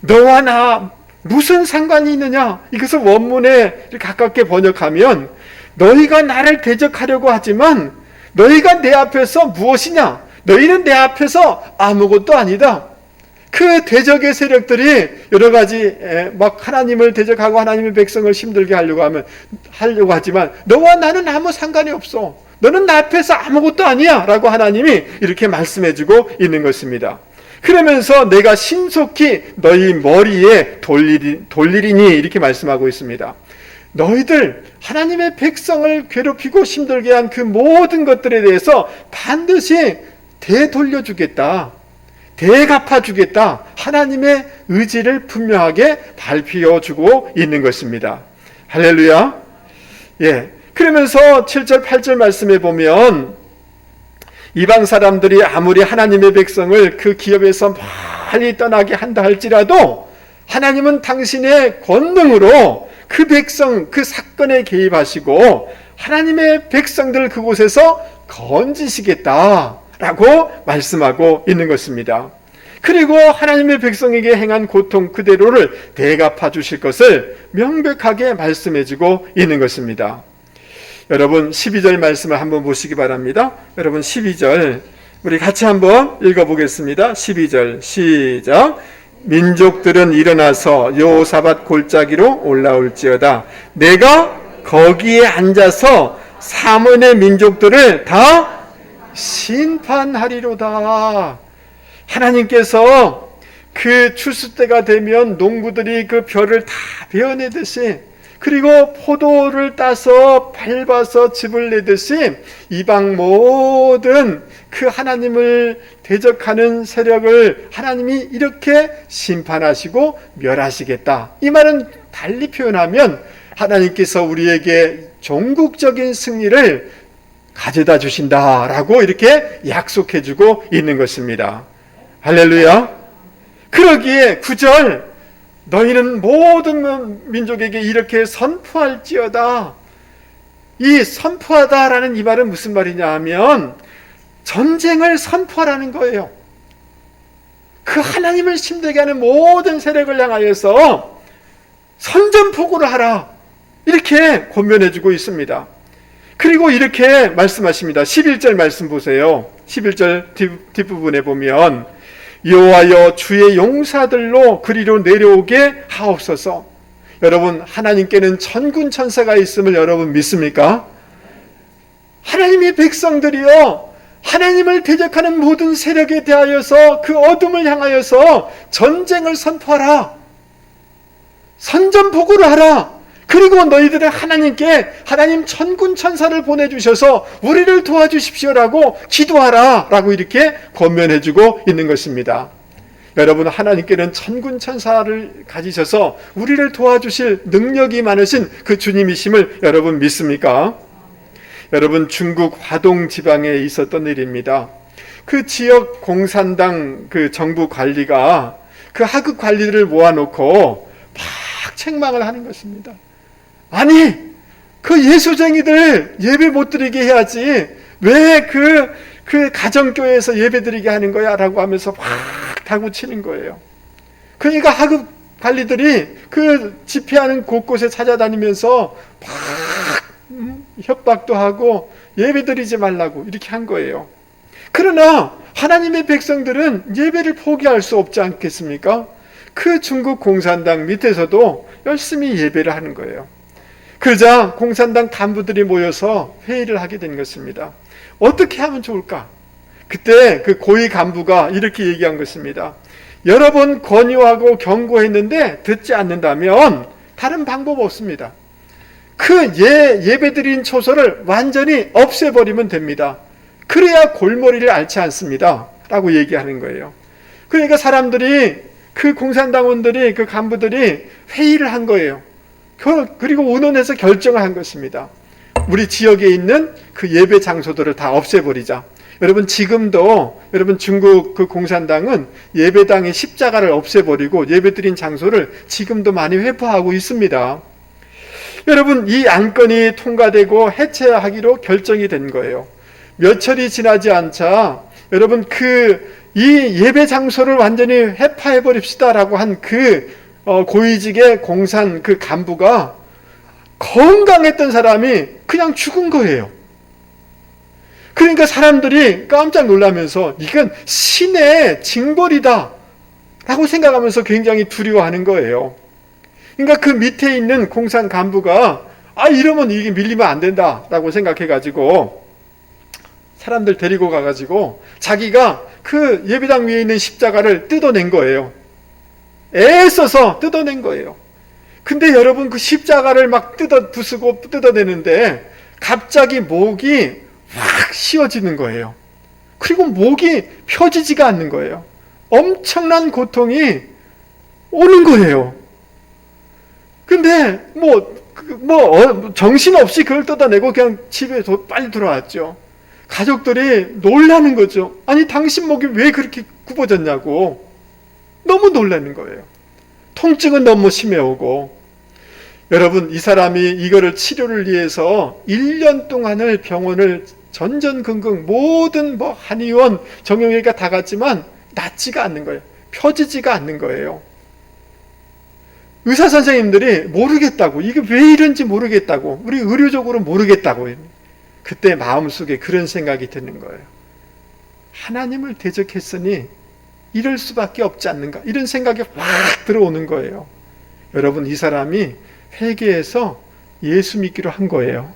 너와 나 무슨 상관이 있느냐? 이것을 원문에 가깝게 번역하면 너희가 나를 대적하려고 하지만 너희가 내 앞에서 무엇이냐? 너희는 내 앞에서 아무것도 아니다. 그 대적의 세력들이 여러 가지 막 하나님을 대적하고 하나님의 백성을 힘들게 하려고 하지만 너와 나는 아무 상관이 없어. 너는 나 앞에서 아무것도 아니야 라고 하나님이 이렇게 말씀해주고 있는 것입니다. 그러면서 내가 신속히 너희 머리에 돌리리니 이렇게 말씀하고 있습니다. 너희들 하나님의 백성을 괴롭히고 힘들게 한 그 모든 것들에 대해서 반드시 되돌려주겠다, 대갚아주겠다, 하나님의 의지를 분명하게 발표해주고 있는 것입니다. 할렐루야. 예. 그러면서 7절 8절 말씀에 보면 이방 사람들이 아무리 하나님의 백성을 그 기업에서 멀리 떠나게 한다 할지라도 하나님은 당신의 권능으로 그 백성, 그 사건에 개입하시고 하나님의 백성들 그곳에서 건지시겠다라고 말씀하고 있는 것입니다. 그리고 하나님의 백성에게 행한 고통 그대로를 대갚아 주실 것을 명백하게 말씀해주고 있는 것입니다. 여러분 12절 말씀을 한번 보시기 바랍니다. 여러분 12절 우리 같이 한번 읽어보겠습니다. 12절 시작. 민족들은 일어나서 여호사밧 골짜기로 올라올지어다. 내가 거기에 앉아서 사문의 민족들을 다 심판하리로다. 하나님께서 그 추수 때가 되면 농부들이 그 벼를 다 베어내듯이, 그리고 포도를 따서 밟아서 즙을 내듯이 이방 모든 그 하나님을 대적하는 세력을 하나님이 이렇게 심판하시고 멸하시겠다. 이 말은 달리 표현하면 하나님께서 우리에게 종국적인 승리를 가져다 주신다라고 이렇게 약속해주고 있는 것입니다. 할렐루야. 그러기에 9절 너희는 모든 민족에게 이렇게 선포할지어다. 이 선포하다라는 이 말은 무슨 말이냐 하면 전쟁을 선포하라는 거예요. 그 하나님을 힘들게 하는 모든 세력을 향하여서 선전포고를 하라. 이렇게 권면해주고 있습니다. 그리고 이렇게 말씀하십니다. 11절 말씀 보세요. 11절 뒷부분에 보면 여호와여 주의 용사들로 그리로 내려오게 하옵소서. 여러분 하나님께는 천군 천사가 있음을 여러분 믿습니까? 하나님의 백성들이요 하나님을 대적하는 모든 세력에 대하여서 그 어둠을 향하여서 전쟁을 선포하라. 선전포고를 하라. 그리고 너희들은 하나님께 하나님 천군 천사를 보내주셔서 우리를 도와주십시오라고 기도하라 라고 이렇게 권면해주고 있는 것입니다. 여러분 하나님께는 천군 천사를 가지셔서 우리를 도와주실 능력이 많으신 그 주님이심을 여러분 믿습니까? 여러분 중국 화동 지방에 있었던 일입니다. 그 지역 공산당 그 정부 관리가 그 하급 관리들을 모아놓고 막 책망을 하는 것입니다. 아니 그 예수쟁이들 예배 못 드리게 해야지 왜 그 가정교회에서 예배 드리게 하는 거야 라고 하면서 막 다구치는 거예요. 그러니까 하급 관리들이 그 집회하는 곳곳에 찾아다니면서 막 협박도 하고 예배 드리지 말라고 이렇게 한 거예요. 그러나 하나님의 백성들은 예배를 포기할 수 없지 않겠습니까? 그 중국 공산당 밑에서도 열심히 예배를 하는 거예요. 그러자 공산당 간부들이 모여서 회의를 하게 된 것입니다. 어떻게 하면 좋을까? 그때 그 고위 간부가 이렇게 얘기한 것입니다. 여러 번 권유하고 경고했는데 듣지 않는다면 다른 방법 없습니다. 그 예배드린 초소를 완전히 없애버리면 됩니다. 그래야 골머리를 앓지 않습니다 라고 얘기하는 거예요. 그러니까 사람들이 그 공산당원들이, 그 간부들이 회의를 한 거예요. 그리고 의논해서 결정을 한 것입니다. 우리 지역에 있는 그 예배 장소들을 다 없애버리자. 여러분, 지금도 여러분 중국 그 공산당은 예배당의 십자가를 없애버리고 예배드린 장소를 지금도 많이 회포하고 있습니다. 여러분, 이 안건이 통과되고 해체하기로 결정이 된 거예요. 몇철이 지나지 않자 여러분 이 예배 장소를 완전히 해파해 버립시다라고 한 그 고위직의 공산 그 간부가, 건강했던 사람이 그냥 죽은 거예요. 그러니까 사람들이 깜짝 놀라면서 이건 신의 징벌이다 라고 생각하면서 굉장히 두려워하는 거예요. 그러니까 그 밑에 있는 공산 간부가 이러면 이게 밀리면 안 된다 라고 생각해가지고 사람들 데리고 가가지고 자기가 그 예배당 위에 있는 십자가를 뜯어낸 거예요. 애써서 뜯어낸 거예요. 근데 여러분, 그 십자가를 막 부수고 뜯어내는데 갑자기 목이 확 씌워지는 거예요. 그리고 목이 펴지지가 않는 거예요. 엄청난 고통이 오는 거예요. 근데 정신없이 그걸 뜯어내고 그냥 집에 빨리 돌아왔죠. 가족들이 놀라는 거죠. 아니, 당신 목이 왜 그렇게 굽어졌냐고 너무 놀라는 거예요. 통증은 너무 심해오고. 여러분, 이 사람이 이거를 치료를 위해서 1년 동안을 병원을 전전긍긍 모든 한의원, 정형외과 다 갔지만 낫지가 않는 거예요. 펴지지가 않는 거예요. 의사 선생님들이 모르겠다고, 이게 왜 이런지 모르겠다고, 우리 의료적으로 모르겠다고. 그때 마음속에 그런 생각이 드는 거예요. 하나님을 대적했으니 이럴 수밖에 없지 않는가, 이런 생각이 확 들어오는 거예요. 여러분, 이 사람이 회개해서 예수 믿기로 한 거예요.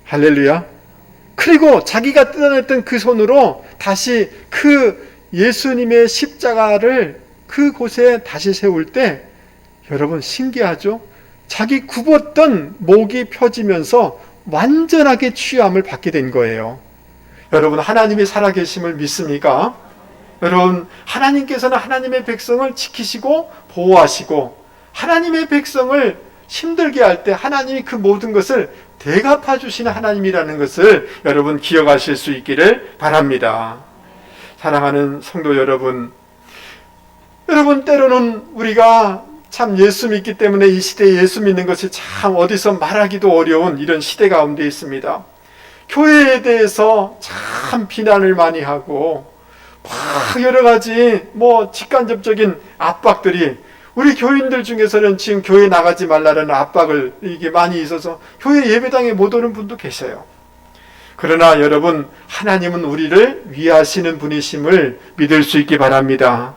할렐루야. 그리고 자기가 뜯어냈던 그 손으로 다시 그 예수님의 십자가를 그곳에 다시 세울 때, 여러분 신기하죠? 자기 굽었던 목이 펴지면서 완전하게 치유함을 받게 된 거예요. 여러분, 하나님이 살아계심을 믿습니까? 여러분, 하나님께서는 하나님의 백성을 지키시고 보호하시고, 하나님의 백성을 힘들게 할 때 하나님이 그 모든 것을 대갚아 주시는 하나님이라는 것을 여러분 기억하실 수 있기를 바랍니다. 사랑하는 성도 여러분, 때로는 우리가 참 예수 믿기 때문에 이 시대에 예수 믿는 것이 참 어디서 말하기도 어려운 이런 시대 가운데 있습니다. 교회에 대해서 참 비난을 많이 하고 여러 가지 직간접적인 압박들이, 우리 교인들 중에서는 지금 교회 나가지 말라는 압박을 이게 많이 있어서 교회 예배당에 못 오는 분도 계셔요. 그러나 여러분, 하나님은 우리를 위하시는 분이심을 믿을 수 있기 바랍니다.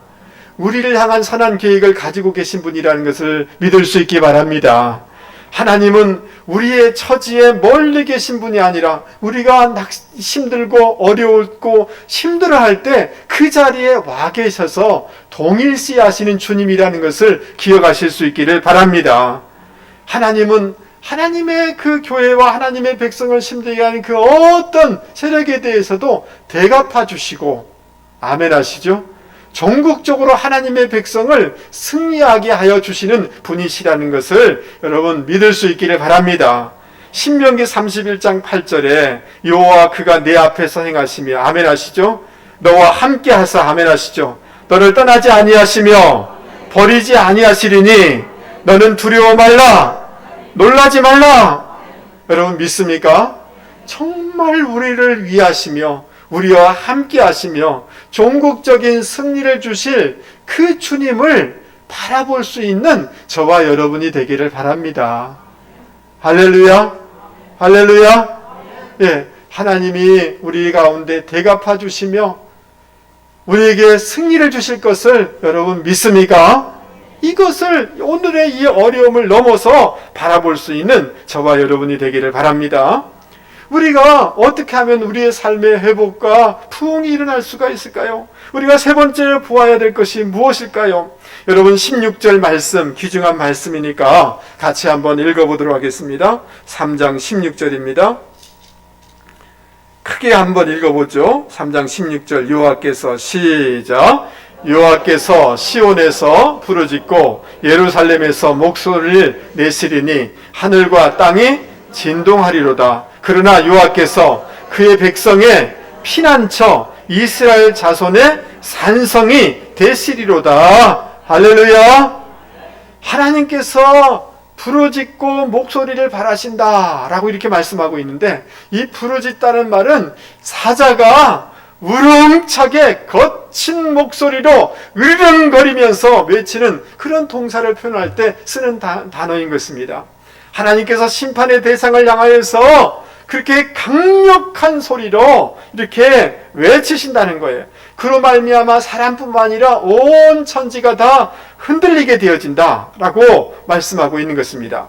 우리를 향한 선한 계획을 가지고 계신 분이라는 것을 믿을 수 있기 바랍니다. 하나님은 우리의 처지에 멀리 계신 분이 아니라 우리가 힘들고 어려웠고 힘들어할 때 그 자리에 와 계셔서 동일시 하시는 주님이라는 것을 기억하실 수 있기를 바랍니다. 하나님은 하나님의 그 교회와 하나님의 백성을 힘들게 하는 그 어떤 세력에 대해서도 대갚아 주시고, 아멘 하시죠? 전국적으로 하나님의 백성을 승리하게 하여 주시는 분이시라는 것을 여러분 믿을 수 있기를 바랍니다. 신명기 31장 8절에 여호와 그가 내 앞에서 행하시며, 아멘 하시죠? 너와 함께 하사, 아멘 하시죠? 너를 떠나지 아니하시며 버리지 아니하시리니 너는 두려워 말라, 놀라지 말라. 여러분 믿습니까? 정말 우리를 위하시며 우리와 함께 하시며 종국적인 승리를 주실 그 주님을 바라볼 수 있는 저와 여러분이 되기를 바랍니다. 할렐루야, 할렐루야. 예, 하나님이 우리 가운데 대갚아 주시며 우리에게 승리를 주실 것을 여러분 믿습니까? 이것을, 오늘의 이 어려움을 넘어서 바라볼 수 있는 저와 여러분이 되기를 바랍니다. 우리가 어떻게 하면 우리의 삶의 회복과 부흥이 일어날 수가 있을까요? 우리가 세 번째로 보아야 될 것이 무엇일까요? 여러분 16절 말씀, 귀중한 말씀이니까 같이 한번 읽어보도록 하겠습니다. 3장 16절입니다. 크게 한번 읽어보죠. 3장 16절 여호와께서 시작. 여호와께서 시온에서 부르짖고 예루살렘에서 목소리를 내시리니 하늘과 땅이 진동하리로다. 그러나 여호와께서 그의 백성의 피난처 이스라엘 자손의 산성이 되시리로다. 할렐루야. 하나님께서 부르짖고 목소리를 바라신다 라고 이렇게 말씀하고 있는데, 이 부르짖다는 말은 사자가 우렁차게 거친 목소리로 으르렁거리면서 외치는 그런 동사를 표현할 때 쓰는 단어인 것입니다. 하나님께서 심판의 대상을 향하여서 그렇게 강력한 소리로 이렇게 외치신다는 거예요. 그로 말미암아 사람뿐만 아니라 온 천지가 다 흔들리게 되어진다라고 말씀하고 있는 것입니다.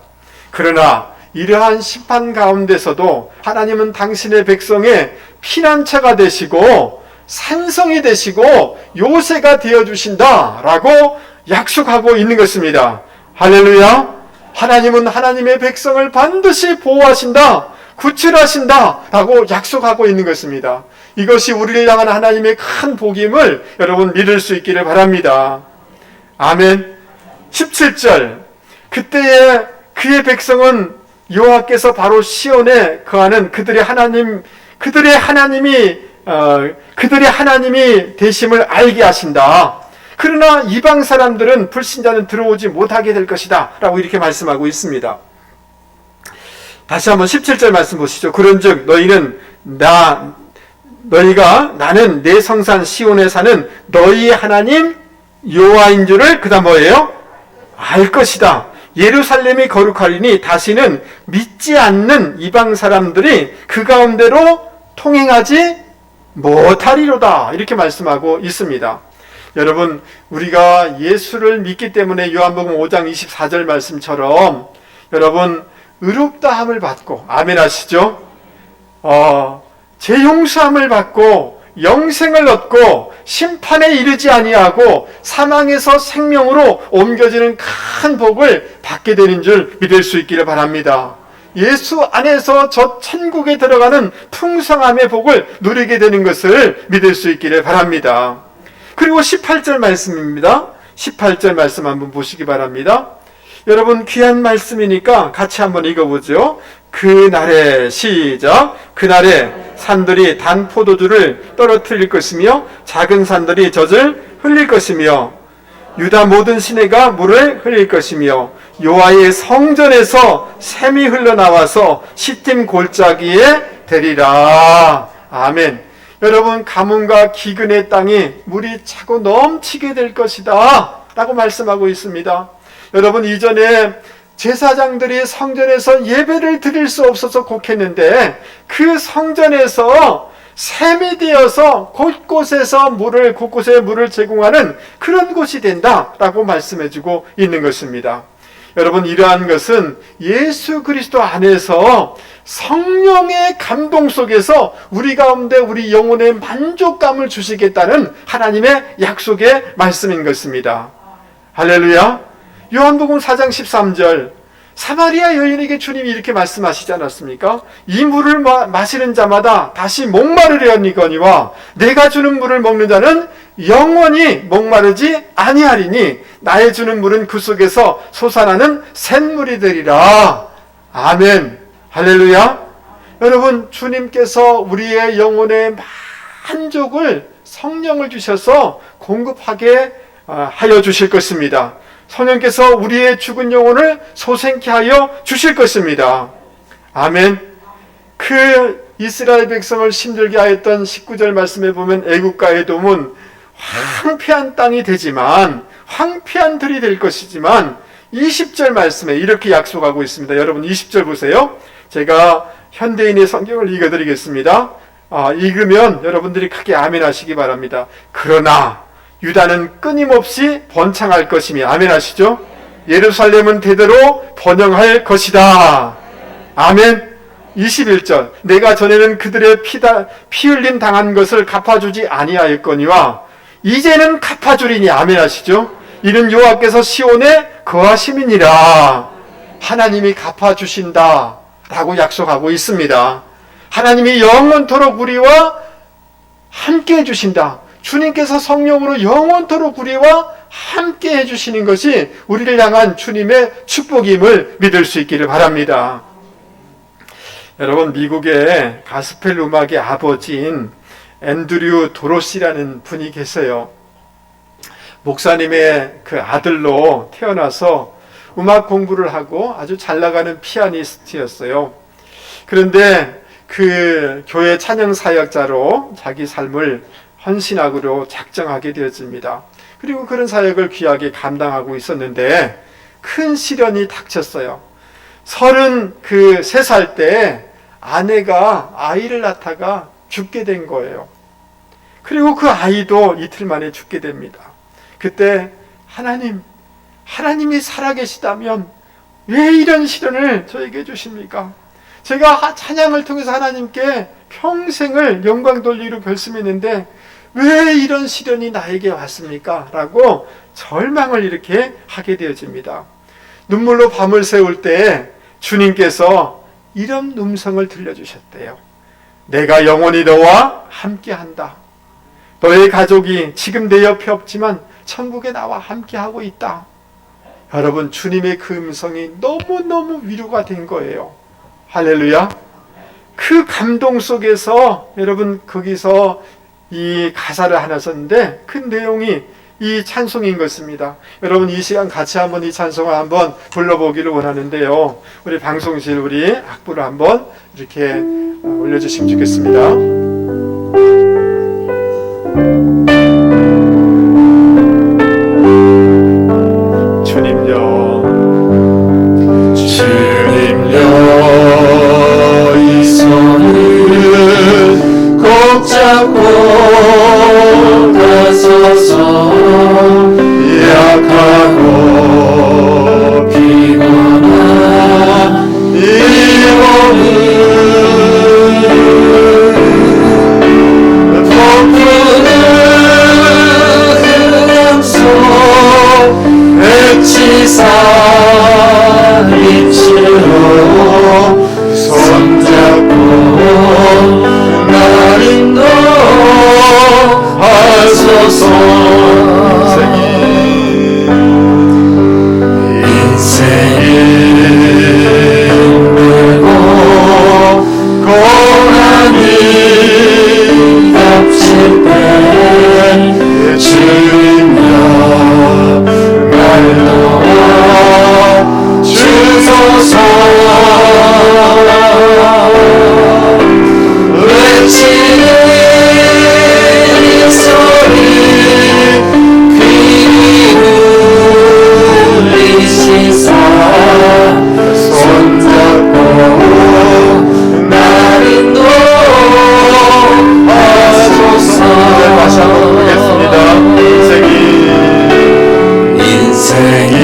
그러나 이러한 심판 가운데서도 하나님은 당신의 백성의 피난처가 되시고 산성이 되시고 요새가 되어주신다라고 약속하고 있는 것입니다. 할렐루야. 하나님은 하나님의 백성을 반드시 보호하신다, 구출하신다 라고 약속하고 있는 것입니다. 이것이 우리를 향한 하나님의 큰 복임을 여러분 믿을 수 있기를 바랍니다. 아멘. 17절, 그때에 그의 백성은 여호와께서 바로 시온에 거하는 그들의 하나님이 되심을 알게 하신다. 그러나 이방 사람들은, 불신자는 들어오지 못하게 될 것이다 라고 이렇게 말씀하고 있습니다. 다시 한번 17절 말씀 보시죠. 그런즉 나는 내 성산 시온에 사는 너희의 하나님 여호와인 줄을, 그 다음 뭐예요? 알 것이다. 예루살렘이 거룩하리니 다시는 믿지 않는 이방 사람들이 그 가운데로 통행하지 못하리로다. 이렇게 말씀하고 있습니다. 여러분, 우리가 예수를 믿기 때문에 요한복음 5장 24절 말씀처럼 여러분 의롭다함을 받고, 아멘 하시죠? 재용서함을 받고 영생을 얻고 심판에 이르지 아니하고 사망에서 생명으로 옮겨지는 큰 복을 받게 되는 줄 믿을 수 있기를 바랍니다. 예수 안에서 저 천국에 들어가는 풍성함의 복을 누리게 되는 것을 믿을 수 있기를 바랍니다. 그리고 18절 말씀입니다. 18절 말씀 한번 보시기 바랍니다. 여러분, 귀한 말씀이니까 같이 한번 읽어보죠. 그날에, 시작. 그날에 산들이 단 포도주를 떨어뜨릴 것이며 작은 산들이 젖을 흘릴 것이며 유다 모든 시내가 물을 흘릴 것이며 여호와의 성전에서 샘이 흘러나와서 시팀 골짜기에 되리라. 아멘. 여러분, 가뭄과 기근의 땅에 물이 차고 넘치게 될 것이다 라고 말씀하고 있습니다. 여러분, 이전에 제사장들이 성전에서 예배를 드릴 수 없어서 곡했는데 그 성전에서 샘이 되어서 곳곳에 물을 제공하는 그런 곳이 된다라고 말씀해주고 있는 것입니다. 여러분, 이러한 것은 예수 그리스도 안에서 성령의 감동 속에서 우리 가운데 우리 영혼의 만족감을 주시겠다는 하나님의 약속의 말씀인 것입니다. 할렐루야. 요한복음 4장 13절, 사마리아 여인에게 주님이 이렇게 말씀하시지 않았습니까? 이 물을 마시는 자마다 다시 목마르려 하니거니와 내가 주는 물을 먹는 자는 영원히 목마르지 아니하리니 나의 주는 물은 그 속에서 솟아나는 샘물이 되리라. 아멘. 할렐루야. 여러분, 주님께서 우리의 영혼의 만족을 성령을 주셔서 공급하게 하여 주실 것입니다. 성령께서 우리의 죽은 영혼을 소생케 하여 주실 것입니다. 아멘. 그 이스라엘 백성을 힘들게 하였던 19절 말씀에 보면 애국과 에돔은 황폐한 땅이 되지만, 황폐한 들이 될 것이지만 20절 말씀에 이렇게 약속하고 있습니다. 여러분 20절 보세요. 제가 현대인의 성경을 읽어드리겠습니다. 읽으면 여러분들이 크게 아멘 하시기 바랍니다. 그러나 유다는 끊임없이 번창할 것이며, 아멘 하시죠? 예루살렘은 대대로 번영할 것이다. 아멘. 21절, 내가 전에는 그들의 피 흘림 당한 것을 갚아주지 아니하였거니와 이제는 갚아주리니, 아멘 하시죠? 이는 여호와께서 시온에 거하심이니라. 하나님이 갚아주신다 라고 약속하고 있습니다. 하나님이 영원토록 우리와 함께 해주신다. 주님께서 성령으로 영원토록 우리와 함께 해주시는 것이 우리를 향한 주님의 축복임을 믿을 수 있기를 바랍니다. 여러분, 미국의 가스펠 음악의 아버지인 앤드류 도로시라는 분이 계세요. 목사님의 그 아들로 태어나서 음악 공부를 하고 아주 잘 나가는 피아니스트였어요. 그런데 그 교회 찬양 사역자로 자기 삶을 헌신하기로 작정하게 되었습니다. 그리고 그런 사역을 귀하게 감당하고 있었는데 큰 시련이 닥쳤어요. 33살 때 아내가 아이를 낳다가 죽게 된 거예요. 그리고 그 아이도 이틀 만에 죽게 됩니다. 그때 하나님이 살아계시다면 왜 이런 시련을 저에게 주십니까? 제가 찬양을 통해서 하나님께 평생을 영광 돌리기로 결심했는데 왜 이런 시련이 나에게 왔습니까? 라고 절망을 이렇게 하게 되어집니다. 눈물로 밤을 새울 때 주님께서 이런 음성을 들려주셨대요. 내가 영원히 너와 함께한다. 너의 가족이 지금 내 옆에 없지만 천국에 나와 함께하고 있다. 여러분, 주님의 그 음성이 너무너무 위로가 된 거예요. 할렐루야. 그 감동 속에서 여러분 거기서 이 가사를 하나 썼는데 그 내용이 이 찬송인 것입니다. 여러분, 이 시간 같이 한번 이 찬송을 한번 불러보기를 원하는데요. 우리 방송실 우리 악보를 한번 이렇게 올려주시면 좋겠습니다. 잡고 나서서 약하고 피곤한 이 몸을 폭풍은 흑암 속 백지사 빛으로 손잡고 인도하소서. 인생이 힘들고 고난이 겹칠 때 주님여 날 도와 주소서. 외치는 소리 귀 울리시사 손잡고 날 인도하소서. 다시 한번 보겠습니다. 인생이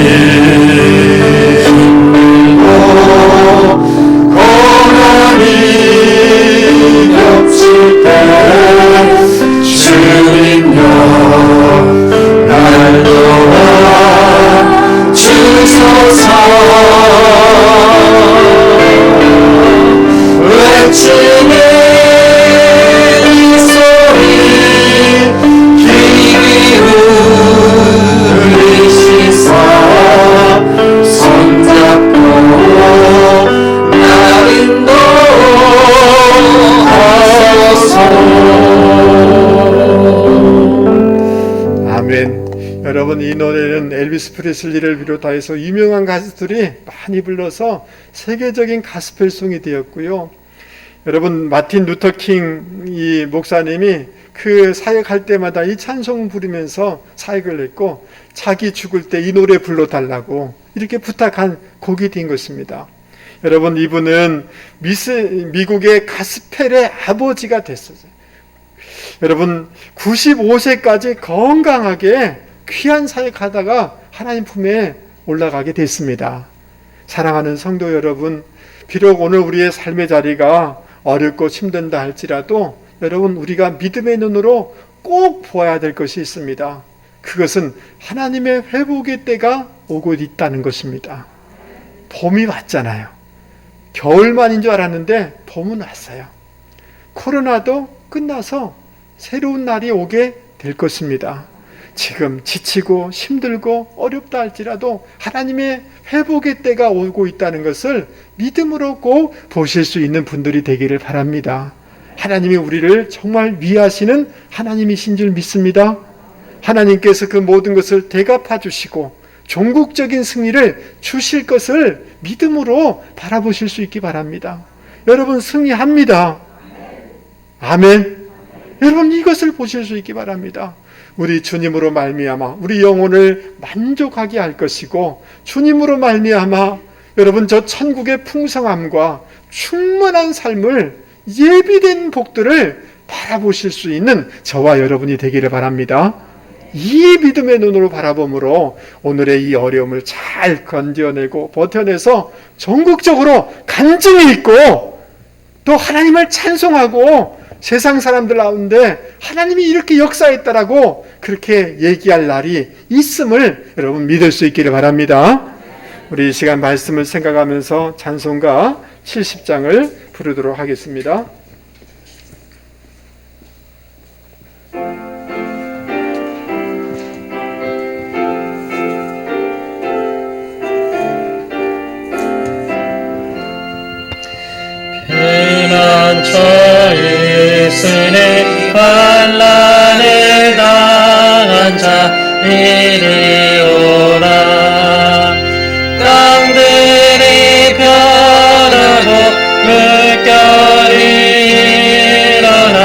힘들고 고난이 겹칠 때 주님여 날 도와 주소서. 외치는 이 소리 귀 기울이시사 손잡고 날 인도하소서. 아멘. 여러분, 이 노래는 엘비스 프레슬리를 비롯해서 유명한 가수들이 많이 불러서 세계적인 가스펠송이 되었고요. 여러분, 마틴 루터킹 이 목사님이 그 사역할 때마다 이 찬송 부르면서 사역을 했고 자기 죽을 때 이 노래 불러달라고 이렇게 부탁한 곡이 된 것입니다. 여러분, 이분은 미국의 가스펠의 아버지가 됐어요. 여러분, 95세까지 건강하게 귀한 사역하다가 하나님 품에 올라가게 됐습니다. 사랑하는 성도 여러분, 비록 오늘 우리의 삶의 자리가 어렵고 힘든다 할지라도 여러분, 우리가 믿음의 눈으로 꼭 보아야 될 것이 있습니다. 그것은 하나님의 회복의 때가 오고 있다는 것입니다. 봄이 왔잖아요. 겨울만인 줄 알았는데 봄은 왔어요. 코로나도 끝나서 새로운 날이 오게 될 것입니다. 지금 지치고 힘들고 어렵다 할지라도 하나님의 회복의 때가 오고 있다는 것을 믿음으로 꼭 보실 수 있는 분들이 되기를 바랍니다. 하나님이 우리를 정말 위하시는 하나님이신 줄 믿습니다. 하나님께서 그 모든 것을 대갚아 주시고 종국적인 승리를 주실 것을 믿음으로 바라보실 수 있기 바랍니다. 여러분, 승리합니다. 아멘. 여러분, 이것을 보실 수 있기 바랍니다. 우리 주님으로 말미암아 우리 영혼을 만족하게 할 것이고, 주님으로 말미암아 여러분 저 천국의 풍성함과 충만한 삶을 예비된 복들을 바라보실 수 있는 저와 여러분이 되기를 바랍니다. 이 믿음의 눈으로 바라봄으로 오늘의 이 어려움을 잘 건져내고 버텨내서 전국적으로 간증이 있고 또 하나님을 찬송하고 세상 사람들 가운데 하나님이 이렇게 역사했다라고 그렇게 얘기할 날이 있음을 여러분 믿을 수 있기를 바랍니다. 우리 이 시간 말씀을 생각하면서 찬송가 70장을 부르도록 하겠습니다. 피난처 있으니 환난에 당한 자 이리 오라. 땅들이 변하고 물결이 일어나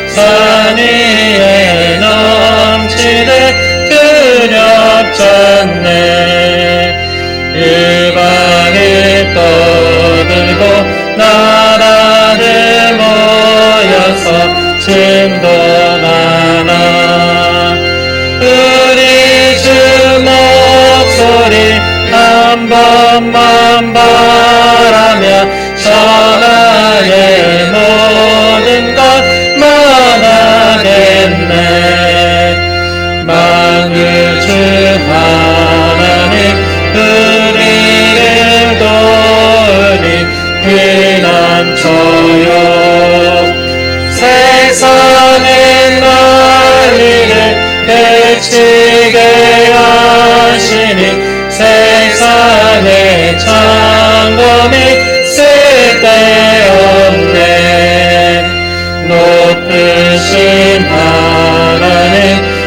산 위에 넘치듯 두렵잖네. 일방이 떠들고 나라들 모여서 진동하나. 우리 주 목소리 한 번만 바라며 전하의 모든 것 망하겠네. 만일 주 하나님 우리를 도우니 피난처요. 세상의 난리를 그치게 하시니 세상의 창검이 쓸데없네. 높으신 하나님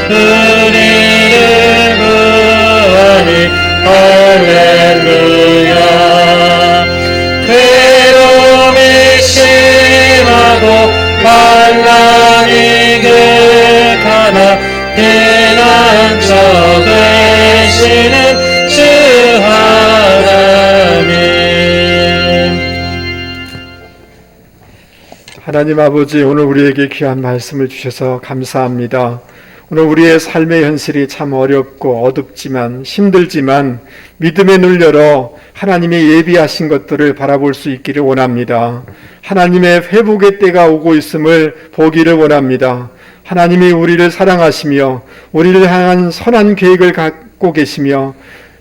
우리를 구하니 할렐루야. 괴로움이 심하고 환난이 극하나 피난처 되시는 주 하나님. 하나님 아버지, 오늘 우리에게 귀한 말씀을 주셔서 감사합니다. 오늘 우리의 삶의 현실이 참 어렵고 어둡지만 힘들지만 믿음의 눈을 열어 하나님의 예비하신 것들을 바라볼 수 있기를 원합니다. 하나님의 회복의 때가 오고 있음을 보기를 원합니다. 하나님이 우리를 사랑하시며 우리를 향한 선한 계획을 갖고 계시며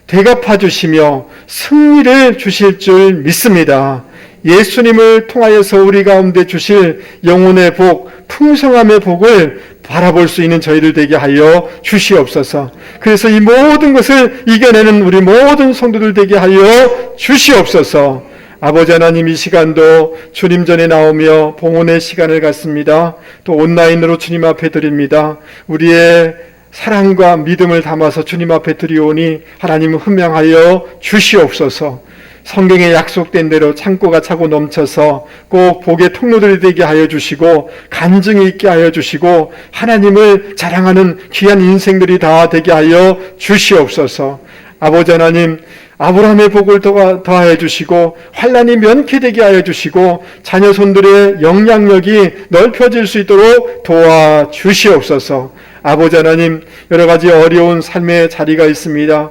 대갚아 주시며 승리를 주실 줄 믿습니다. 예수님을 통하여서 우리 가운데 주실 영혼의 복, 풍성함의 복을 바라볼 수 있는 저희들 되게 하여 주시옵소서. 그래서 이 모든 것을 이겨내는 우리 모든 성도들 되게 하여 주시옵소서. 아버지 하나님, 이 시간도 주님 전에 나오며 봉헌의 시간을 갖습니다. 또 온라인으로 주님 앞에 드립니다. 우리의 사랑과 믿음을 담아서 주님 앞에 드리오니 하나님 흠명하여 주시옵소서. 성경에 약속된 대로 창고가 차고 넘쳐서 꼭 복의 통로들이 되게 하여 주시고 간증이 있게 하여 주시고 하나님을 자랑하는 귀한 인생들이 다 되게 하여 주시옵소서. 아버지 하나님, 아브라함의 복을 더하여 주시고 환난이 면케되게 하여 주시고 자녀 손들의 영향력이 넓혀질 수 있도록 도와주시옵소서. 아버지 하나님, 여러 가지 어려운 삶의 자리가 있습니다.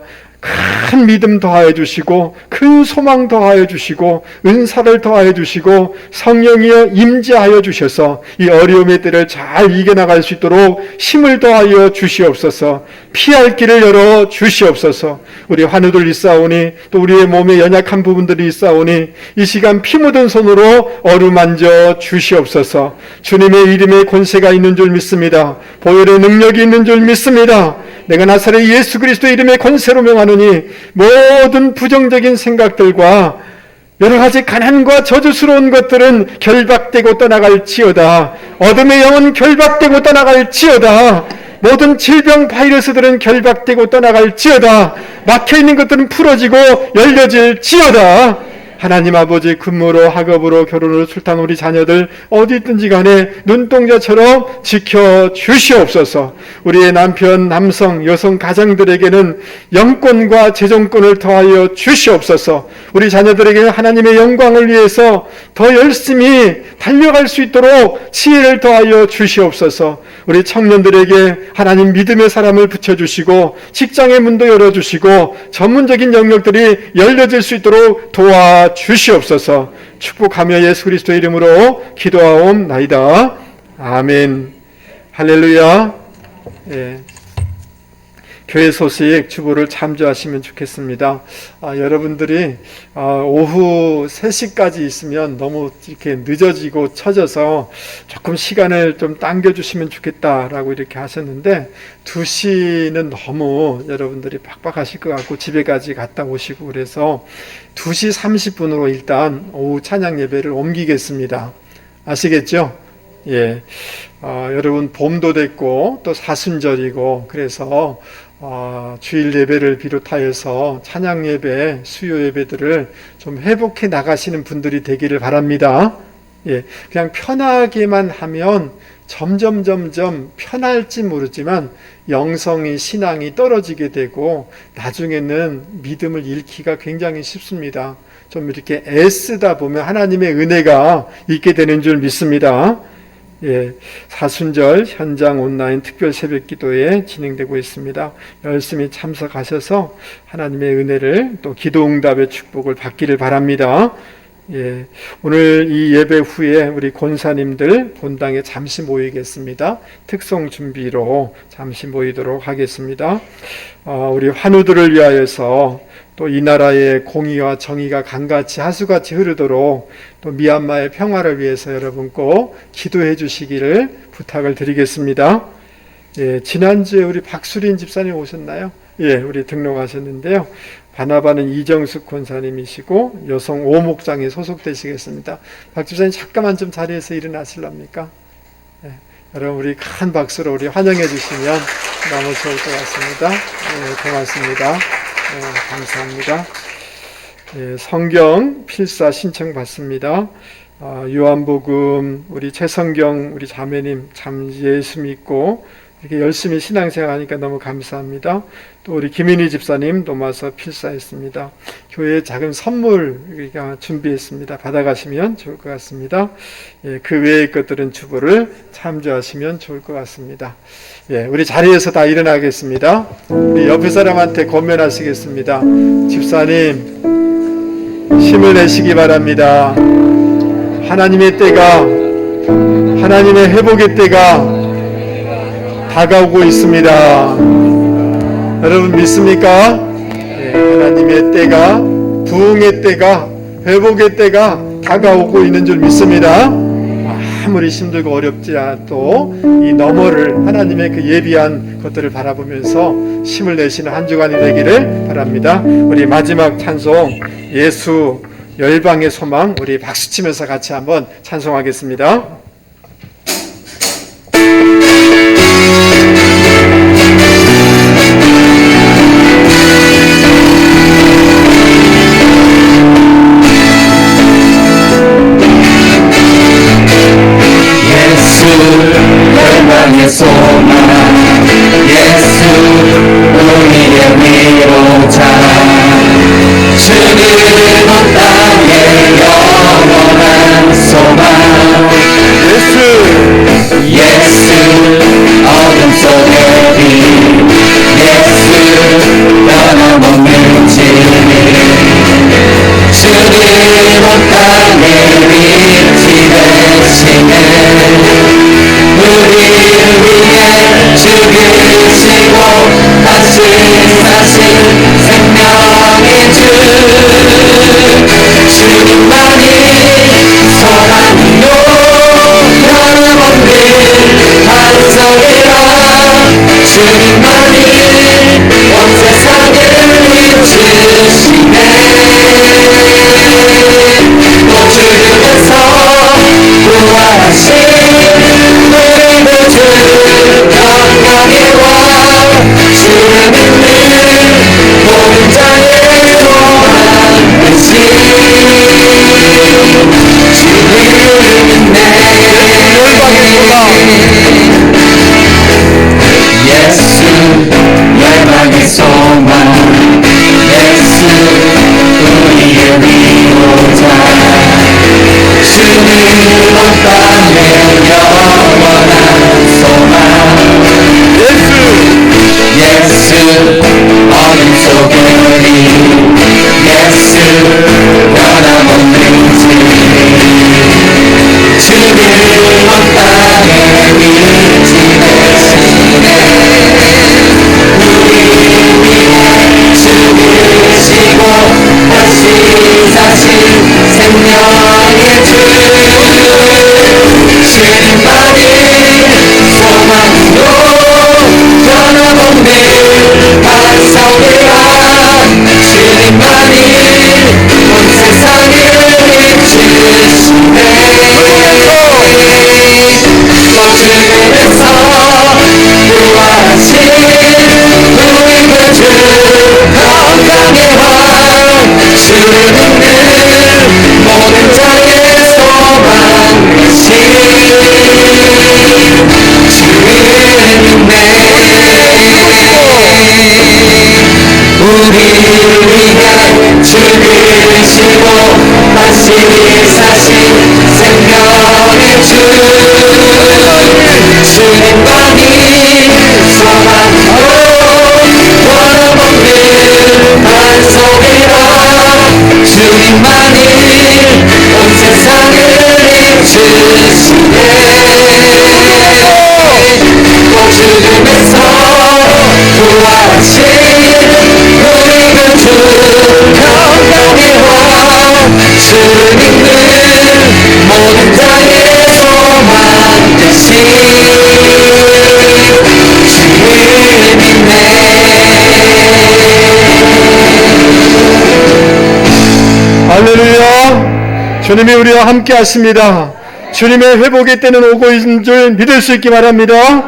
큰 믿음 더하여 주시고 큰 소망 더하여 주시고 은사를 더하여 주시고 성령이여 임재하여 주셔서 이 어려움의 때를 잘 이겨나갈 수 있도록 힘을 더하여 주시옵소서. 피할 길을 열어 주시옵소서. 우리 환우들 있사오니 또 우리의 몸에 연약한 부분들이 있사오니 이 시간 피 묻은 손으로 어루만져 주시옵소서. 주님의 이름에 권세가 있는 줄 믿습니다. 보혈의 능력이 있는 줄 믿습니다. 내가 나사렛 예수 그리스도의 이름의 권세로 명하노니 모든 부정적인 생각들과 여러 가지 가난과 저주스러운 것들은 결박되고 떠나갈지어다. 어둠의 영은 결박되고 떠나갈지어다. 모든 질병 바이러스들은 결박되고 떠나갈지어다. 막혀있는 것들은 풀어지고 열려질지어다. 하나님 아버지 근무로 학업으로 결혼으로 출탄 우리 자녀들 어디 있든지 간에 눈동자처럼 지켜주시옵소서. 우리의 남편, 남성, 여성 가정들에게는 영권과 재정권을 더하여 주시옵소서. 우리 자녀들에게는 하나님의 영광을 위해서 더 열심히 달려갈 수 있도록 지혜를 더하여 주시옵소서. 우리 청년들에게 하나님 믿음의 사람을 붙여주시고 직장의 문도 열어주시고 전문적인 영역들이 열려질 수 있도록 도와주시옵소서. 축복하며 예수 그리스도의 이름으로 기도하옵나이다. 아멘. 할렐루야. 예. 교회 소식 주보를 참조하시면 좋겠습니다. 여러분들이 오후 3시까지 있으면 너무 이렇게 늦어지고 처져서 조금 시간을 좀 당겨주시면 좋겠다라고 이렇게 하셨는데 2시는 너무 여러분들이 빡빡하실 것 같고 집에까지 갔다 오시고 그래서 2시 30분으로 일단 오후 찬양 예배를 옮기겠습니다. 아시겠죠? 예. 여러분 봄도 됐고 또 사순절이고 그래서 주일 예배를 비롯하여서 찬양 예배, 수요 예배들을 좀 회복해 나가시는 분들이 되기를 바랍니다. 예, 그냥 편하게만 하면 점점 편할지 모르지만 영성이 신앙이 떨어지게 되고 나중에는 믿음을 잃기가 굉장히 쉽습니다. 좀 이렇게 애쓰다 보면 하나님의 은혜가 있게 되는 줄 믿습니다. 예, 사순절 현장 온라인 특별 새벽 기도에 진행되고 있습니다. 열심히 참석하셔서 하나님의 은혜를 또 기도 응답의 축복을 받기를 바랍니다. 예, 오늘 이 예배 후에 우리 권사님들 본당에 잠시 모이겠습니다. 특송 준비로 잠시 모이도록 하겠습니다. 우리 환우들을 위하여서 또 이 나라의 공의와 정의가 강같이 하수같이 흐르도록 또 미얀마의 평화를 위해서 여러분 꼭 기도해 주시기를 부탁을 드리겠습니다. 예, 지난주에 우리 박수린 집사님 오셨나요? 예, 우리 등록하셨는데요. 바나바는 이정숙 권사님이시고 여성 오목장에 소속되시겠습니다. 박 집사님 잠깐만 좀 자리에서 일어나실랍니까? 예, 여러분 우리 큰 박수로 우리 환영해 주시면 너무 좋을 것 같습니다. 예, 고맙습니다. 감사합니다. 예, 성경 필사 신청 받습니다. 요한복음 우리 최성경 우리 자매님 참 예수 믿고 이렇게 열심히 신앙생활 하니까 너무 감사합니다. 또 우리 김인희 집사님 도마서 필사했습니다. 교회에 작은 선물 우리가 준비했습니다. 받아가시면 좋을 것 같습니다. 예, 그 외의 것들은 주보를 참조하시면 좋을 것 같습니다. 예, 우리 자리에서 다 일어나겠습니다. 우리 옆에 사람한테 권면하시겠습니다. 집사님 힘을 내시기 바랍니다. 하나님의 때가 하나님의 회복의 때가 다가오고 있습니다. 여러분 믿습니까? 네, 하나님의 때가 부흥의 때가 회복의 때가 다가오고 있는 줄 믿습니다. 아무리 힘들고 어렵지 않아도 이 너머를 하나님의 그 예비한 것들을 바라보면서 힘을 내시는 한 주간이 되기를 바랍니다. 우리 마지막 찬송 예수 열방의 소망 우리 박수치면서 같이 한번 찬송하겠습니다. 열방의 소망 예수 우리의 위로자 주는 온 땅의 영원한 소망 예수 어둠 속의 빛 예수 변함없는 주님만이 온 세상을 이끄시네. 또 죽음에서 부활하신 우리 구주 영광의 왕 주를 믿는 모든 자의 소망 되신 예수 열방의 소망 예수 우리의 위로자 주는 온 땅의 영원한 소망 예수 어둠 속의 우리 예수 변함없는 주 주는 온 땅에 위치되시네. 우리 위해 죽으시고 다시 사신 생명의 주 주님만이 소망으로 변함없는 반석이라 주님만이 온 세상을 이끄시네. 또 죽음에서 부활하신 우리 구주 영광의 왕 주를 믿는 모든 자의 소망 되신 주를 믿네. 우리를 위해 죽으시고 다시 사신 생명의 주 주님만이 소망으로 변함없는 반석이라 주님만이 온 세상을 이끄시네. 또 죽음에서 부활하신 우리 구주 영광의 왕 주를 믿는 모든 자의 소망 되신 주를 믿네. 할렐루야. 주님이 우리와 함께 하십니다. 주님의 회복의 때는 오고 있는 줄 믿을 수 있기 바랍니다.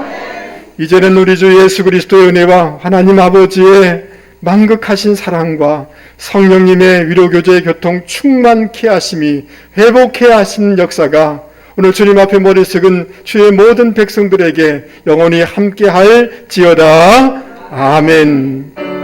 이제는 우리 주 예수 그리스도의 은혜와 하나님 아버지의 만극하신 사랑과 성령님의 위로교제의 교통 충만케 하심이 회복케 하신 역사가 오늘 주님 앞에 머리 숙은 주의 모든 백성들에게 영원히 함께할 지어다. 아멘.